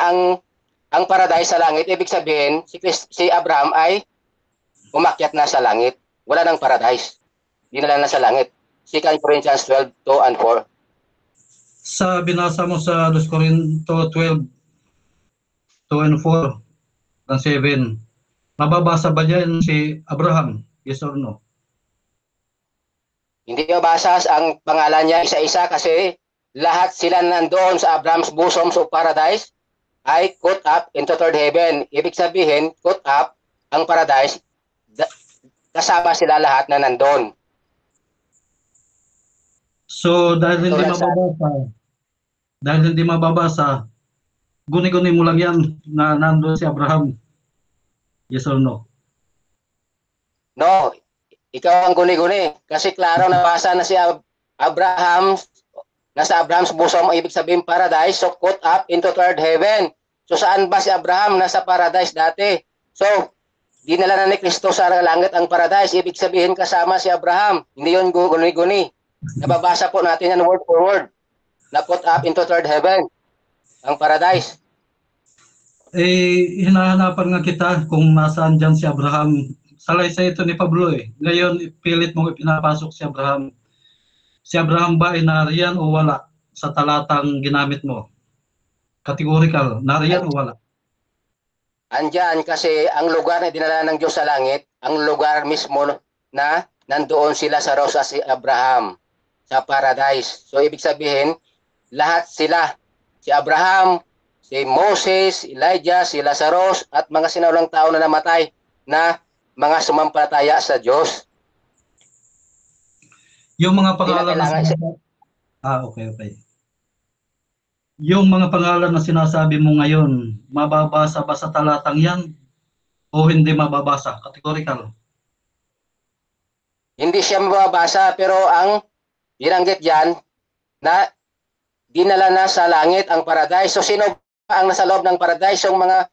Speaker 3: ang paradise sa langit. Ibig sabihin, si Abraham ay umakyat na sa langit. Wala nang paradise. Dinala na sa langit. 2 Corinthians 12, 2 and 4.
Speaker 2: Sa binasa mo sa 2 Corinto 12, 2 and 4, and 7, mababasa ba dyan si Abraham? Yes or no?
Speaker 3: Hindi mabasa ang pangalan niya isa-isa kasi lahat sila nandoon sa Abraham's bosom sa paradise ay caught up into third heaven. Ibig sabihin, caught up ang paradise, kasama sila lahat na nandoon.
Speaker 2: So, dahil hindi mababasa, guni-guni mo lang yan na nandoon si Abraham. Yes or no?
Speaker 3: No, ikaw ang guni-guni. Kasi klaro nabasa na si Abraham, nasa Abraham's bosom, ibig sabihin paradise, so caught up into third heaven. So saan ba si Abraham? Nasa paradise dati. So, dinala na ni Kristo sa langit ang paradise. Ibig sabihin kasama si Abraham. Hindi yun guni-guni. Nababasa po natin yan word for word. Na caught up into third heaven. Ang paradise.
Speaker 2: Hinahanapan nga kita kung nasaan dyan si Abraham. Salaysay ito ni Pablo eh. Ngayon, pilit mong ipinapasok si Abraham. Si Abraham ba ay nariyan o wala sa talatang ginamit mo? Categorical, nariyan o wala?
Speaker 3: Andyan kasi ang lugar na dinala ng Diyos sa langit, ang lugar mismo na nandoon sila sa Rosa si Abraham sa paradise. So ibig sabihin, lahat sila, si Abraham, si Moses, Elijah, si Lazarus, at mga sinaulang tao na namatay na mga sumampalataya sa Diyos.
Speaker 2: Yung mga pangalan okay. Yung mga pangalan na sinasabi mo ngayon, mababasa ba sa talatang yan o hindi mababasa? Categorical.
Speaker 3: Hindi siya mababasa pero ang binanggit diyan na dinala na sa langit ang paradise. So sino ang nasa loob ng paradise? Yung mga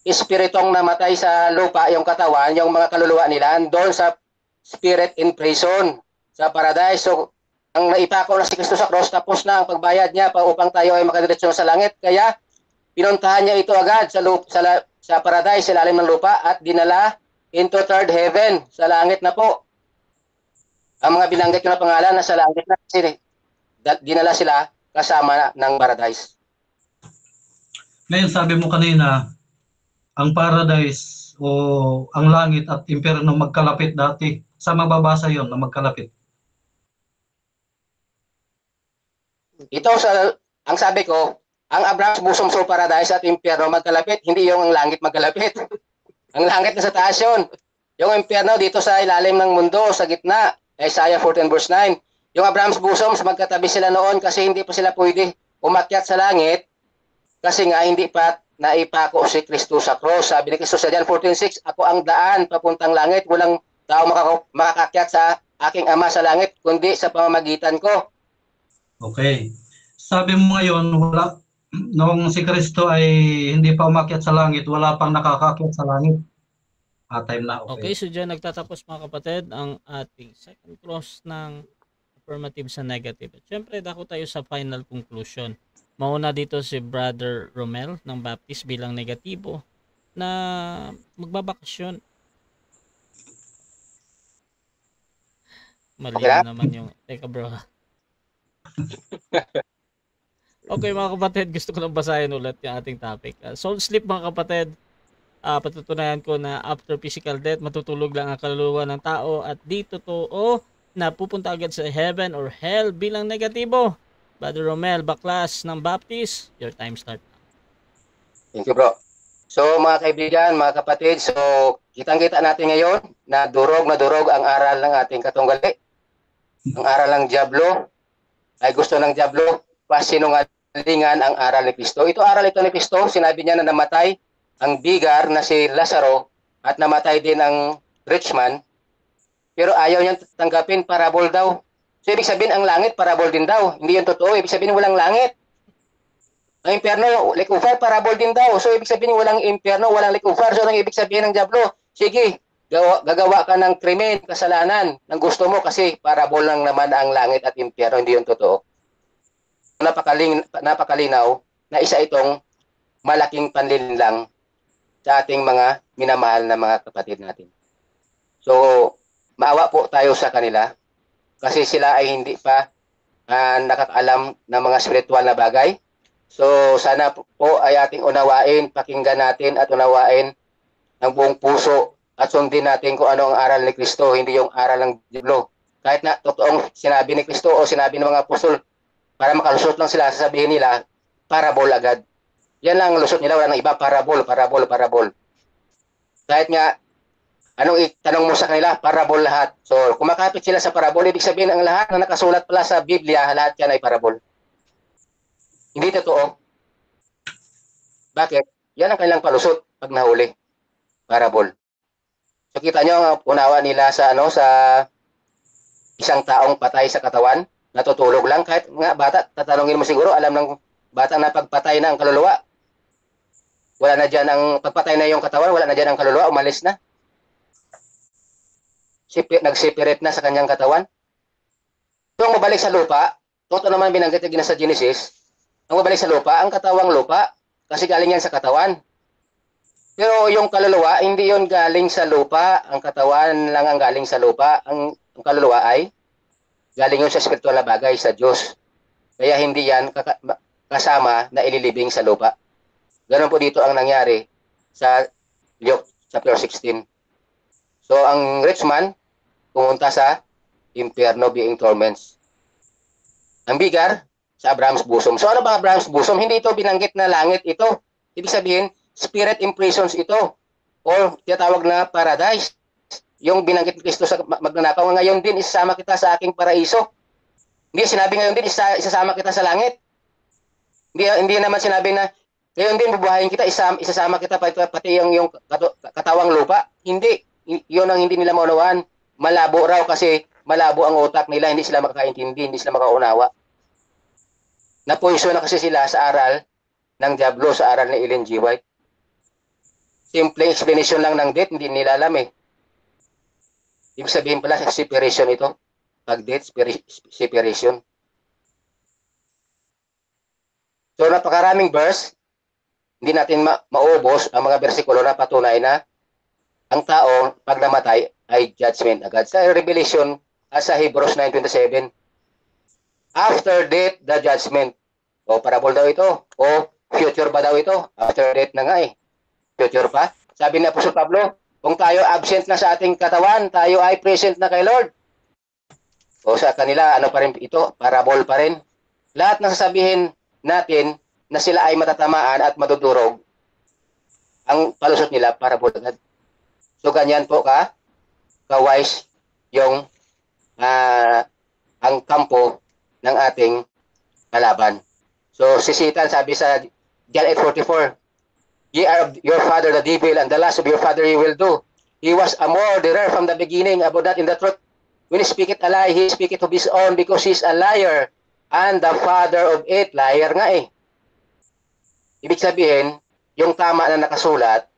Speaker 3: espiritong namatay sa lupa, yung katawan, yung mga kaluluwa nila, doon sa spirit in prison, sa paradise. So, ang naipako na si Kristo sa cross, tapos na ang pagbayad niya pa upang tayo ay makadiretso sa langit. Kaya, pinuntahan niya ito agad sa paradise, sa ilalim ng lupa, at dinala into third heaven, sa langit na po. Ang mga binanggit ko na pangalan, nasa langit na, dinala sila kasama ng paradise.
Speaker 2: Ngayon, sabi mo kanina, ang paradise o ang langit at impyerno magkalapit dati. Sa mababasa yon na magkalapit?
Speaker 3: Ito ang sabi ko, ang Abraham's bosom sa paradise at impyerno magkalapit, hindi yung ang langit magkalapit. Ang langit na sa taas yun. Yung impyerno dito sa ilalim ng mundo, sa gitna, Isaiah 14 verse 9. Yung Abraham's bosom, magkatabi sila noon kasi hindi pa sila pwede umakyat sa langit kasi nga hindi pa naipako si Kristo sa cross. Sabi ni Kristo sa John 14:6, ako ang daan papuntang langit, walang tao makakakyat sa aking Ama sa langit kundi sa pamamagitan ko.
Speaker 2: Okay. Sabi mo ngayon, noong si Kristo ay hindi pa umakyat sa langit, wala pang nakakakyat sa langit. Time na.
Speaker 1: Okay, so dyan nagtatapos mga kapatid ang ating second clause ng affirmative sa negative. At syempre, dako tayo sa final conclusion. Mauna dito si Brother Romel ng Baptist bilang negatibo na magbabakasyon. Mali naman yung... Teka bro. Okay mga kapatid, gusto ko lang basahin ulit yung ating topic. Soul sleep mga kapatid, patutunayan ko na after physical death, matutulog lang ang kaluluwa ng tao at di totoo na pupunta agad sa heaven or hell bilang negatibo. Brother Romel Baklas ng Baptist, your time start.
Speaker 3: Thank you bro. So mga kaibigan, mga kapatid, so kitang-kita natin ngayon na durog ang aral ng ating katunggali. Ang aral ng Diablo ay gusto ng Diablo pasinungalingan ang aral ni Kristo. Ito aral ito ni Kristo, sinabi niya na namatay ang bigar na si Lazaro at namatay din ang rich man, pero ayaw niyang tanggapin, parabol daw. So ibig sabihin ang langit parabol din daw. Hindi yun totoo, ibig sabihin walang langit. Ang impyerno, lake of fire, parabol din daw. So ibig sabihin walang impyerno, walang lake of fire. So ang ibig sabihin ng Diablo, sige, gagawa ka ng krimen, kasalanan, ng gusto mo kasi parabol lang naman ang langit at impyerno, hindi yun totoo. Napakalinaw na isa itong malaking panlilinlang sa ating mga minamahal na mga kapatid natin. So, maawa po tayo sa kanila kasi sila ay hindi pa nakakaalam ng mga spiritual na bagay. So, sana po ay ating unawain, pakinggan natin at unawain ng buong puso at sundin natin kung ano ang aral ni Kristo, hindi yung aral ng Diablo. Kahit na totoong sinabi ni Kristo o sinabi ng mga apostol, para makalusot lang sila, sasabihin nila, parabol agad. Yan lang ang lusot nila, wala nang iba, parabol. Kahit nga, anong itanong mo sa kanila, parabol lahat. So, kumakapit sila sa parabol, ibig sabihin ang lahat na nakasulat pala sa Biblia, lahat yan ay parabol. Hindi totoo. Bakit? Yan ang kanilang palusot pag nahuli. Parabol. So, kita nyo ang unawa nila sa isang taong patay sa katawan, natutulog lang, kahit nga bata, tatanungin mo siguro, alam ng batang na pagpatay na ang kaluluwa. Wala na dyan ang pagpatay na yung katawan, wala na dyan ang kaluluwa, umalis na. Nag-separate na sa kanyang katawan. So, ang mabalik sa lupa, totoo naman binanggit na sa Genesis, ang mabalik sa lupa, ang katawang lupa, kasi galing yan sa katawan. Pero yung kaluluwa, hindi yon galing sa lupa, ang katawan lang ang galing sa lupa, ang kaluluwa ay galing yun sa spiritual na bagay, sa Diyos. Kaya hindi yan kasama na ililibing sa lupa. Ganun po dito ang nangyari sa Luke chapter 16. So, ang rich man pumunta sa impyerno being torments. Ang bigar sa Abraham's bosom. So, ano ba Abraham's bosom? Hindi ito binanggit na langit ito. Ibig sabihin, spirit imprisons ito. O tinatawag na paradise. Yung binanggit ni Kristo sa magnanakaw, ngayon din isasama kita sa aking paraiso. Hindi sinabi ngayon din isasama kita sa langit. Hindi naman sinabi na ngayon din bubuhayin kita, isasama kita pati yung katawang lupa. Hindi. Yun ang hindi nila maunawaan. Malabo raw kasi malabo ang utak nila, hindi sila makakaintindi, hindi sila makaunawa. Napuiso na kasi sila sa aral ng Diablo, sa aral ni Ellen G. White. simple explanation lang ng death, hindi nila alam eh. Ibig sabihin pala, separation ito. Pag death, separation. So, napakaraming verse, hindi natin maubos ang mga bersikulo na patunay na ang tao, pag namatay, ay judgment agad. Sa Revelation, sa Hebrews 9:27, after death, the judgment. O, parable daw ito. O, future ba daw ito? After death na nga eh. Future pa. Sabi ni Apostol Pablo, kung tayo absent na sa ating katawan, tayo ay present na kay Lord. O sa kanila, ano pa rin ito? Parable pa rin. Lahat ng sasabihin natin na sila ay matatamaan at madudurog, ang palusot nila parable agad. So ganyan po ka-wise yung ang kampo ng ating kalaban. So si Satan sabi sa John 8:44, ye are of your father the devil, and the lust of your father you will do. He was a murderer from the beginning, about that in the truth. When he speaketh a lie, he speaketh of his own, because he is a liar, and the father of it. Liar nga eh. Ibig sabihin, yung tama na nakasulat,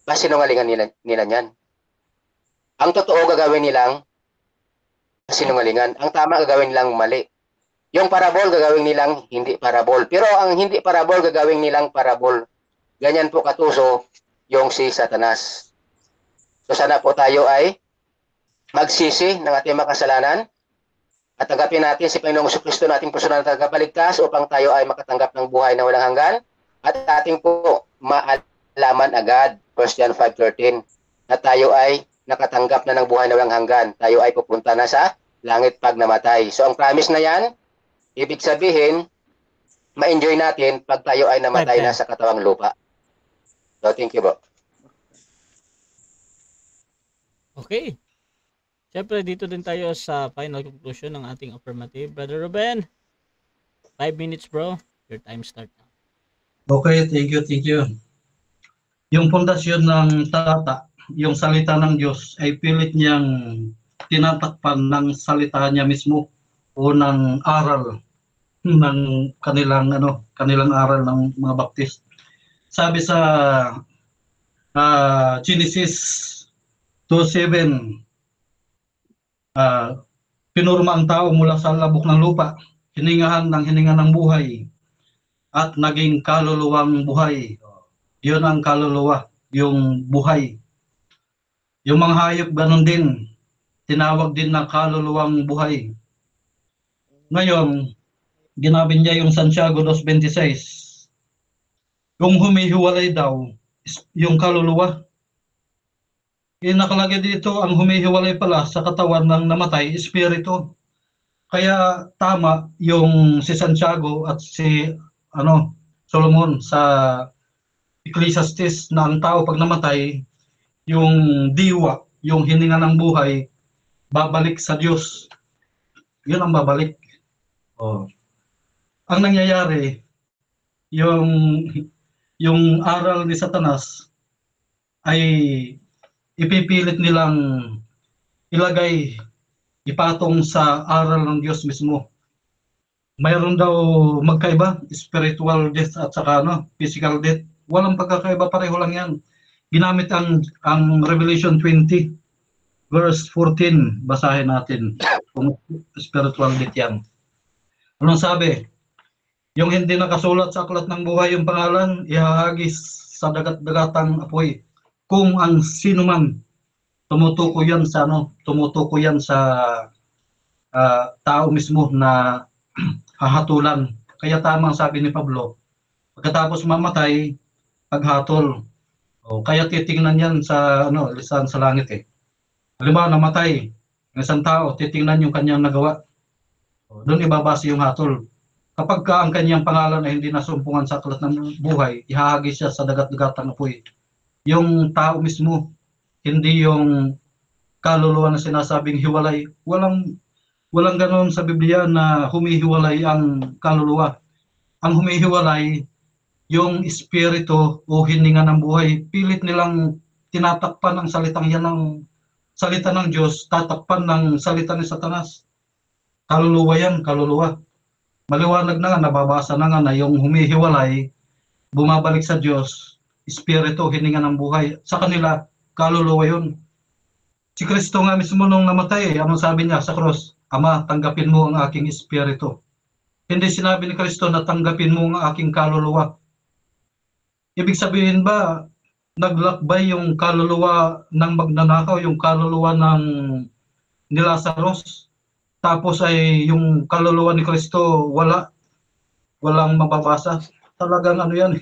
Speaker 3: pasinungalingan nila niyan. Ang totoo gagawin nilang sinungalingan. Ang tama gagawin nilang mali. Yung parabol gagawin nilang hindi parabol. Pero ang hindi parabol gagawin nilang parabol. Ganyan po katuso yung si Satanas. So sana po tayo ay magsisi ng ating mga kasalanan at tanggapin natin si Panginoong Jesucristo na ating personal na tagapaligtas upang tayo ay makatanggap ng buhay na walang hanggan at ating po maalaman agad, 1 John 5:13, na tayo ay nakatanggap na ng buhay na walang hanggan. Tayo ay pupunta na sa langit pag namatay. So ang promise na yan, ibig sabihin, ma-enjoy natin pag tayo ay namatay na sa katawang lupa. So thank you, bro.
Speaker 1: Okay. Siyempre, dito din tayo sa final conclusion ng ating affirmative. Brother Ruben, 5 minutes, bro. Your time start now.
Speaker 2: Okay, thank you. Yung pundasyon ng tata, yung salita ng Diyos, ay pilit niyang tinatakpan ng salita niya mismo o ng aral ng kanilang aral ng mga Baptist. Sabi sa Genesis 2:7, pinurma ang tao mula sa labok ng lupa, hininga ng buhay, at naging kaluluwang buhay. Yun ang kaluluwa, yung buhay. Yung mga hayop ganun din, tinawag din na kaluluwang buhay. Ngayon, ginamit niya yung Santiago 2:26. Yung humihiwalay daw, yung kaluluwa. Nakalagay dito, ang humihiwalay pala sa katawan ng namatay, espiritu. Kaya tama yung si Santiago at si Solomon sa Ecclesiastes na ang tao pag namatay, yung diwa, yung hininga ng buhay, babalik sa Diyos. Yun ang babalik. Ang nangyayari, yung aral ni Satanas ay ipipilit nilang ipatong sa aral ng Diyos mismo. Mayroon daw magkaiba, spiritual death at saka physical death. Walang pagkakaiba, pareho lang yan. Ginamit ang Revelation 20 verse 14, basahin natin kung spiritual death yan. Anong sabi? Yung hindi nakasulat sa aklat ng buhay yung pangalan, ihahagis sa dagat-dagatang apoy. Kung ang sino man tumutuko yan sa tao mismo na hahatulan. Kaya tamang sabi ni Pablo, pagkatapos mamatay, paghatol. Kaya titingnan yan sa lisan sa langit eh. Halimbawa namatay ng isang tao, titingnan yung kanyang nagawa. Doon ibabase yung hatol. Kapag ang kanyang pangalan ay hindi nasumpungan sa aklat ng buhay, ihahagis siya sa dagat-dagatang apoy. Yung tao mismo, hindi yung kaluluwa na sinasabing hiwalay. Walang ganoon sa Biblia na humihiwalay ang kaluluwa. Ang humihiwalay, yung espiritu o hininga ng buhay, pilit nilang tinatakpan ang salitang yan ng salita ng Diyos, tatakpan ng salita ni Satanas. Kaluluwa yan, kaluluwa. Maliwanag na nga, nababasa na nga na yung humihiwalay, bumabalik sa Diyos, espiritu, hininga ng buhay. Sa kanila, kaluluwa yun. Si Kristo nga mismo nung namatay, anong sabi niya sa cross? Ama, tanggapin mo ang aking espiritu. Hindi sinabi ni Kristo na tanggapin mo ang aking kaluluwa. Ibig sabihin ba, naglakbay yung kaluluwa ng magnanakaw, yung kaluluwa ng ni Lazarus, tapos ay yung kaluluwa ni Kristo walang mababasa. Talagang ano yan.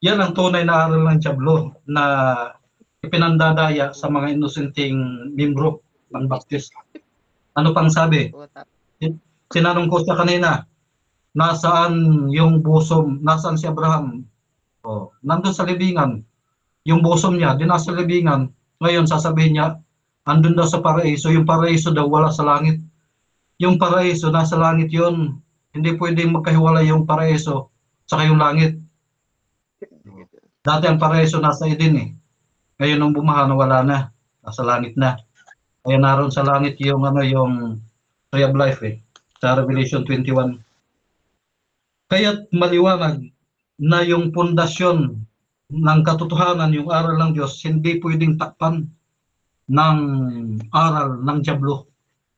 Speaker 2: Yan ang tunay na aral ng Diablo na ipinandadaya sa mga inosenteng membro ng baptist. Ano pang sabi? Sinanong ko sa kanina, nasaan yung bosom? Nasaan si Abraham? Oh, nandun sa libingan. Yung bosom niya, di nasa libingan. Ngayon, sasabihin niya, andun daw sa paraiso. Yung paraiso daw, wala sa langit. Yung paraiso, nasa langit yun. Hindi pwedeng magkahiwalay yung paraiso saka yung langit. Dati ang paraiso nasa Eden eh. Ngayon nung bumaha, wala na. Nasa langit na. Kaya naroon sa langit yung yung Tree of Life eh. Sa Revelation 21. Kaya't maliwanag na yung pundasyon ng katotohanan, yung aral ng Diyos, hindi pwedeng takpan ng aral ng Diablo.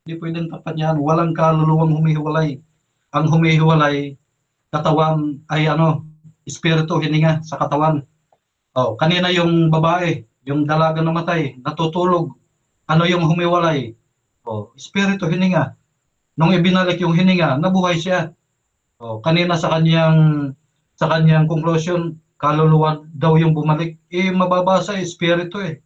Speaker 2: Hindi pwedeng takpan yan. Walang kaluluwang humihiwalay. Ang humihiwalay, katawan ay espiritu, hininga sa katawan. Oh, kanina yung babae, yung dalaga namatay, natutulog. Ano yung humiwalay? Oh, espiritu, hininga. Nung ibinalik yung hininga, nabuhay siya. Oh, kanina sa kanyang conclusion, kaluluwa daw yung bumalik. Mababasa espiritu eh.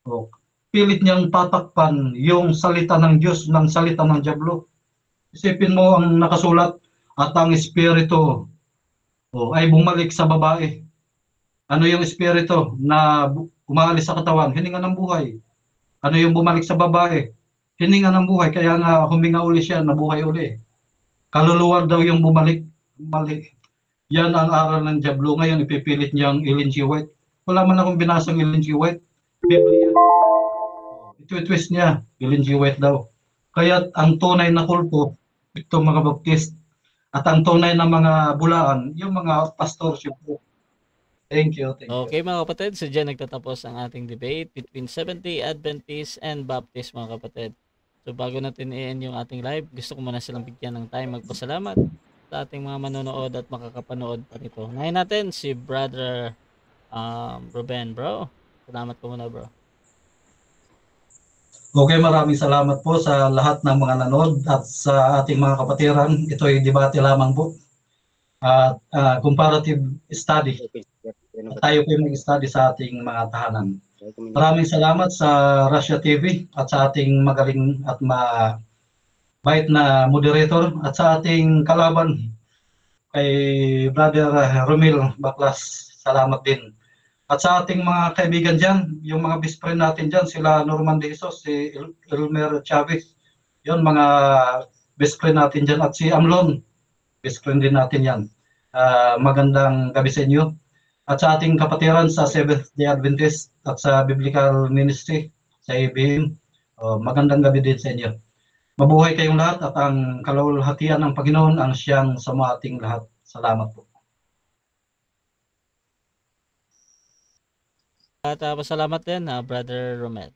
Speaker 2: Oh, pilit niyang tatakpan yung salita ng Diyos ng salita ng Diablo. Isipin mo ang nakasulat, at ang espiritu ay bumalik sa babae. Ano yung espiritu na umalis sa katawan? Hininga ng buhay. Ano yung bumalik sa babae? Hininga ng buhay. Kaya nga huminga uli siya, nabuhay uli. Kaluluwa daw yung bumalik. Yan ang aral ng Diablo. Ngayon ipipilit niyang Ellen G. White. Wala man akong binasang Ellen G. White. Biblia. Ito-twist niya, Ellen G. White daw. Kaya ang tunay na kulto, ito mga baptist, at ang tunay na mga bulaan, yung mga pastorship po. Thank you.
Speaker 1: Okay mga kapatid, so dyan nagtatapos ang ating debate between Seventh-day Adventist and Baptist mga kapatid. So bago natin i-end yung ating live, gusto ko muna silang bigyan ng time magpasalamat sa ating mga manonood at makakapanood pa nito. Ngayon natin si Brother Ruben, bro. Salamat po muna, bro.
Speaker 2: Okay, maraming salamat po sa lahat ng mga nanood at sa ating mga kapatiran. Ito ay debate lamang po. At comparative study. Tayo po yung mag-study sa ating mga tahanan. Maraming salamat sa Russia TV at sa ating magaling at mabait na moderator at sa ating kalaban kay Brother Romel Baklas. Salamat din. At sa ating mga kaibigan dyan, yung mga best friend natin dyan, sila Norman De Jesus, si Elmer Chavez, yun mga best friend natin dyan. At si Amlon, best friend din natin yan. Magandang gabi sa inyo. At sa ating kapatiran sa Seventh-day Adventist at sa Biblical Ministry, sa ABM, magandang gabi din sa inyo. Mabuhay kayong lahat at ang kalulhatian ng Panginoon ang siyang sa ating lahat. Salamat po.
Speaker 1: At pasalamat din, Brother Romel.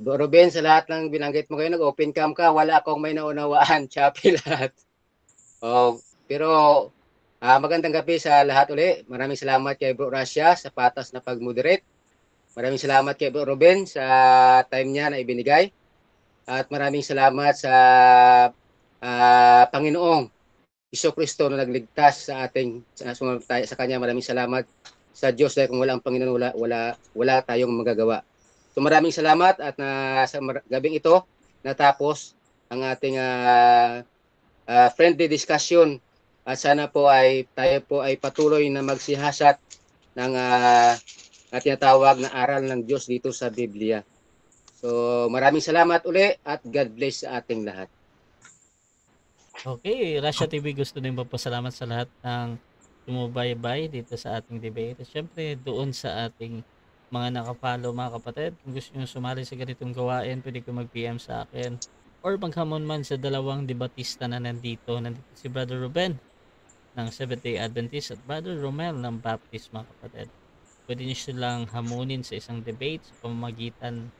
Speaker 3: Ruben, sa lahat ng binanggit mo kayo, nag-open cam ka, wala akong may naunawaan, choppy lahat. Pero magandang gabi sa lahat uli. Maraming salamat kay Bro Russia sa patas na pag-moderate. Maraming salamat kay Bro Ruben sa time niya na ibinigay. At maraming salamat sa Panginoong Jesucristo na nagligtas sa ating sa kanya. Maraming salamat sa Diyos dahil kung wala ang Panginoon, wala tayong magagawa. So maraming salamat at sa gabing ito natapos ang ating friendly discussion at sana po tayo po ay patuloy na magsihasat ng tinatawag na aral ng Diyos dito sa Biblia. So maraming salamat uli at God bless sa ating lahat.
Speaker 1: Okay, Russia TV gusto din magpasalamat sa lahat ng sumubaybay dito sa ating debate. At syempre, doon sa ating mga nakafollow mga kapatid, kung gusto nyo sumali sa ganitong gawain, pwede ko mag-PM sa akin or maghamon man sa dalawang debatista na nandito si Brother Ruben ng Seventh-day Adventist at Brother Romel ng Baptist, mga kapatid. Pwede nyo silang hamunin sa isang debate sa pamamagitan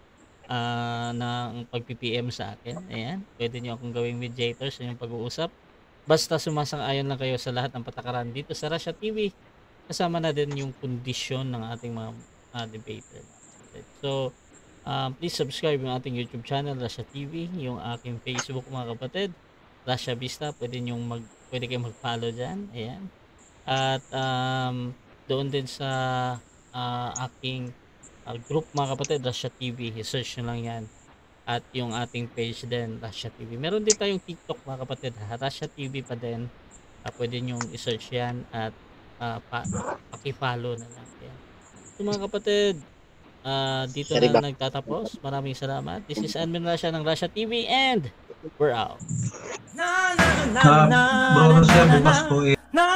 Speaker 1: ng pag-PPM sa akin. Ayan. Pwede nyo akong gawing mediator sa inyong pag-uusap. Basta sumasang-ayon lang kayo sa lahat ng patakaran dito sa Russia TV. Kasama na din yung kondisyon ng ating mga debater. So, please subscribe yung ating YouTube channel, Russia TV, yung aking Facebook, mga kapatid, Russia Vista. Pwede kayong mag-follow dyan. Ayan. At doon din sa aking group, mga kapatid, Russia TV. I-search nyo lang yan. At yung ating page din, Russia TV. Meron din tayong TikTok, mga kapatid, Russia TV pa din. Pwede nyo i-search yan at paki-follow na lang yan. So, mga kapatid, dito na nagtatapos. Maraming salamat. This is Admin Russia ng Russia TV and we're out.
Speaker 2: Bro Russia, bukas po
Speaker 4: na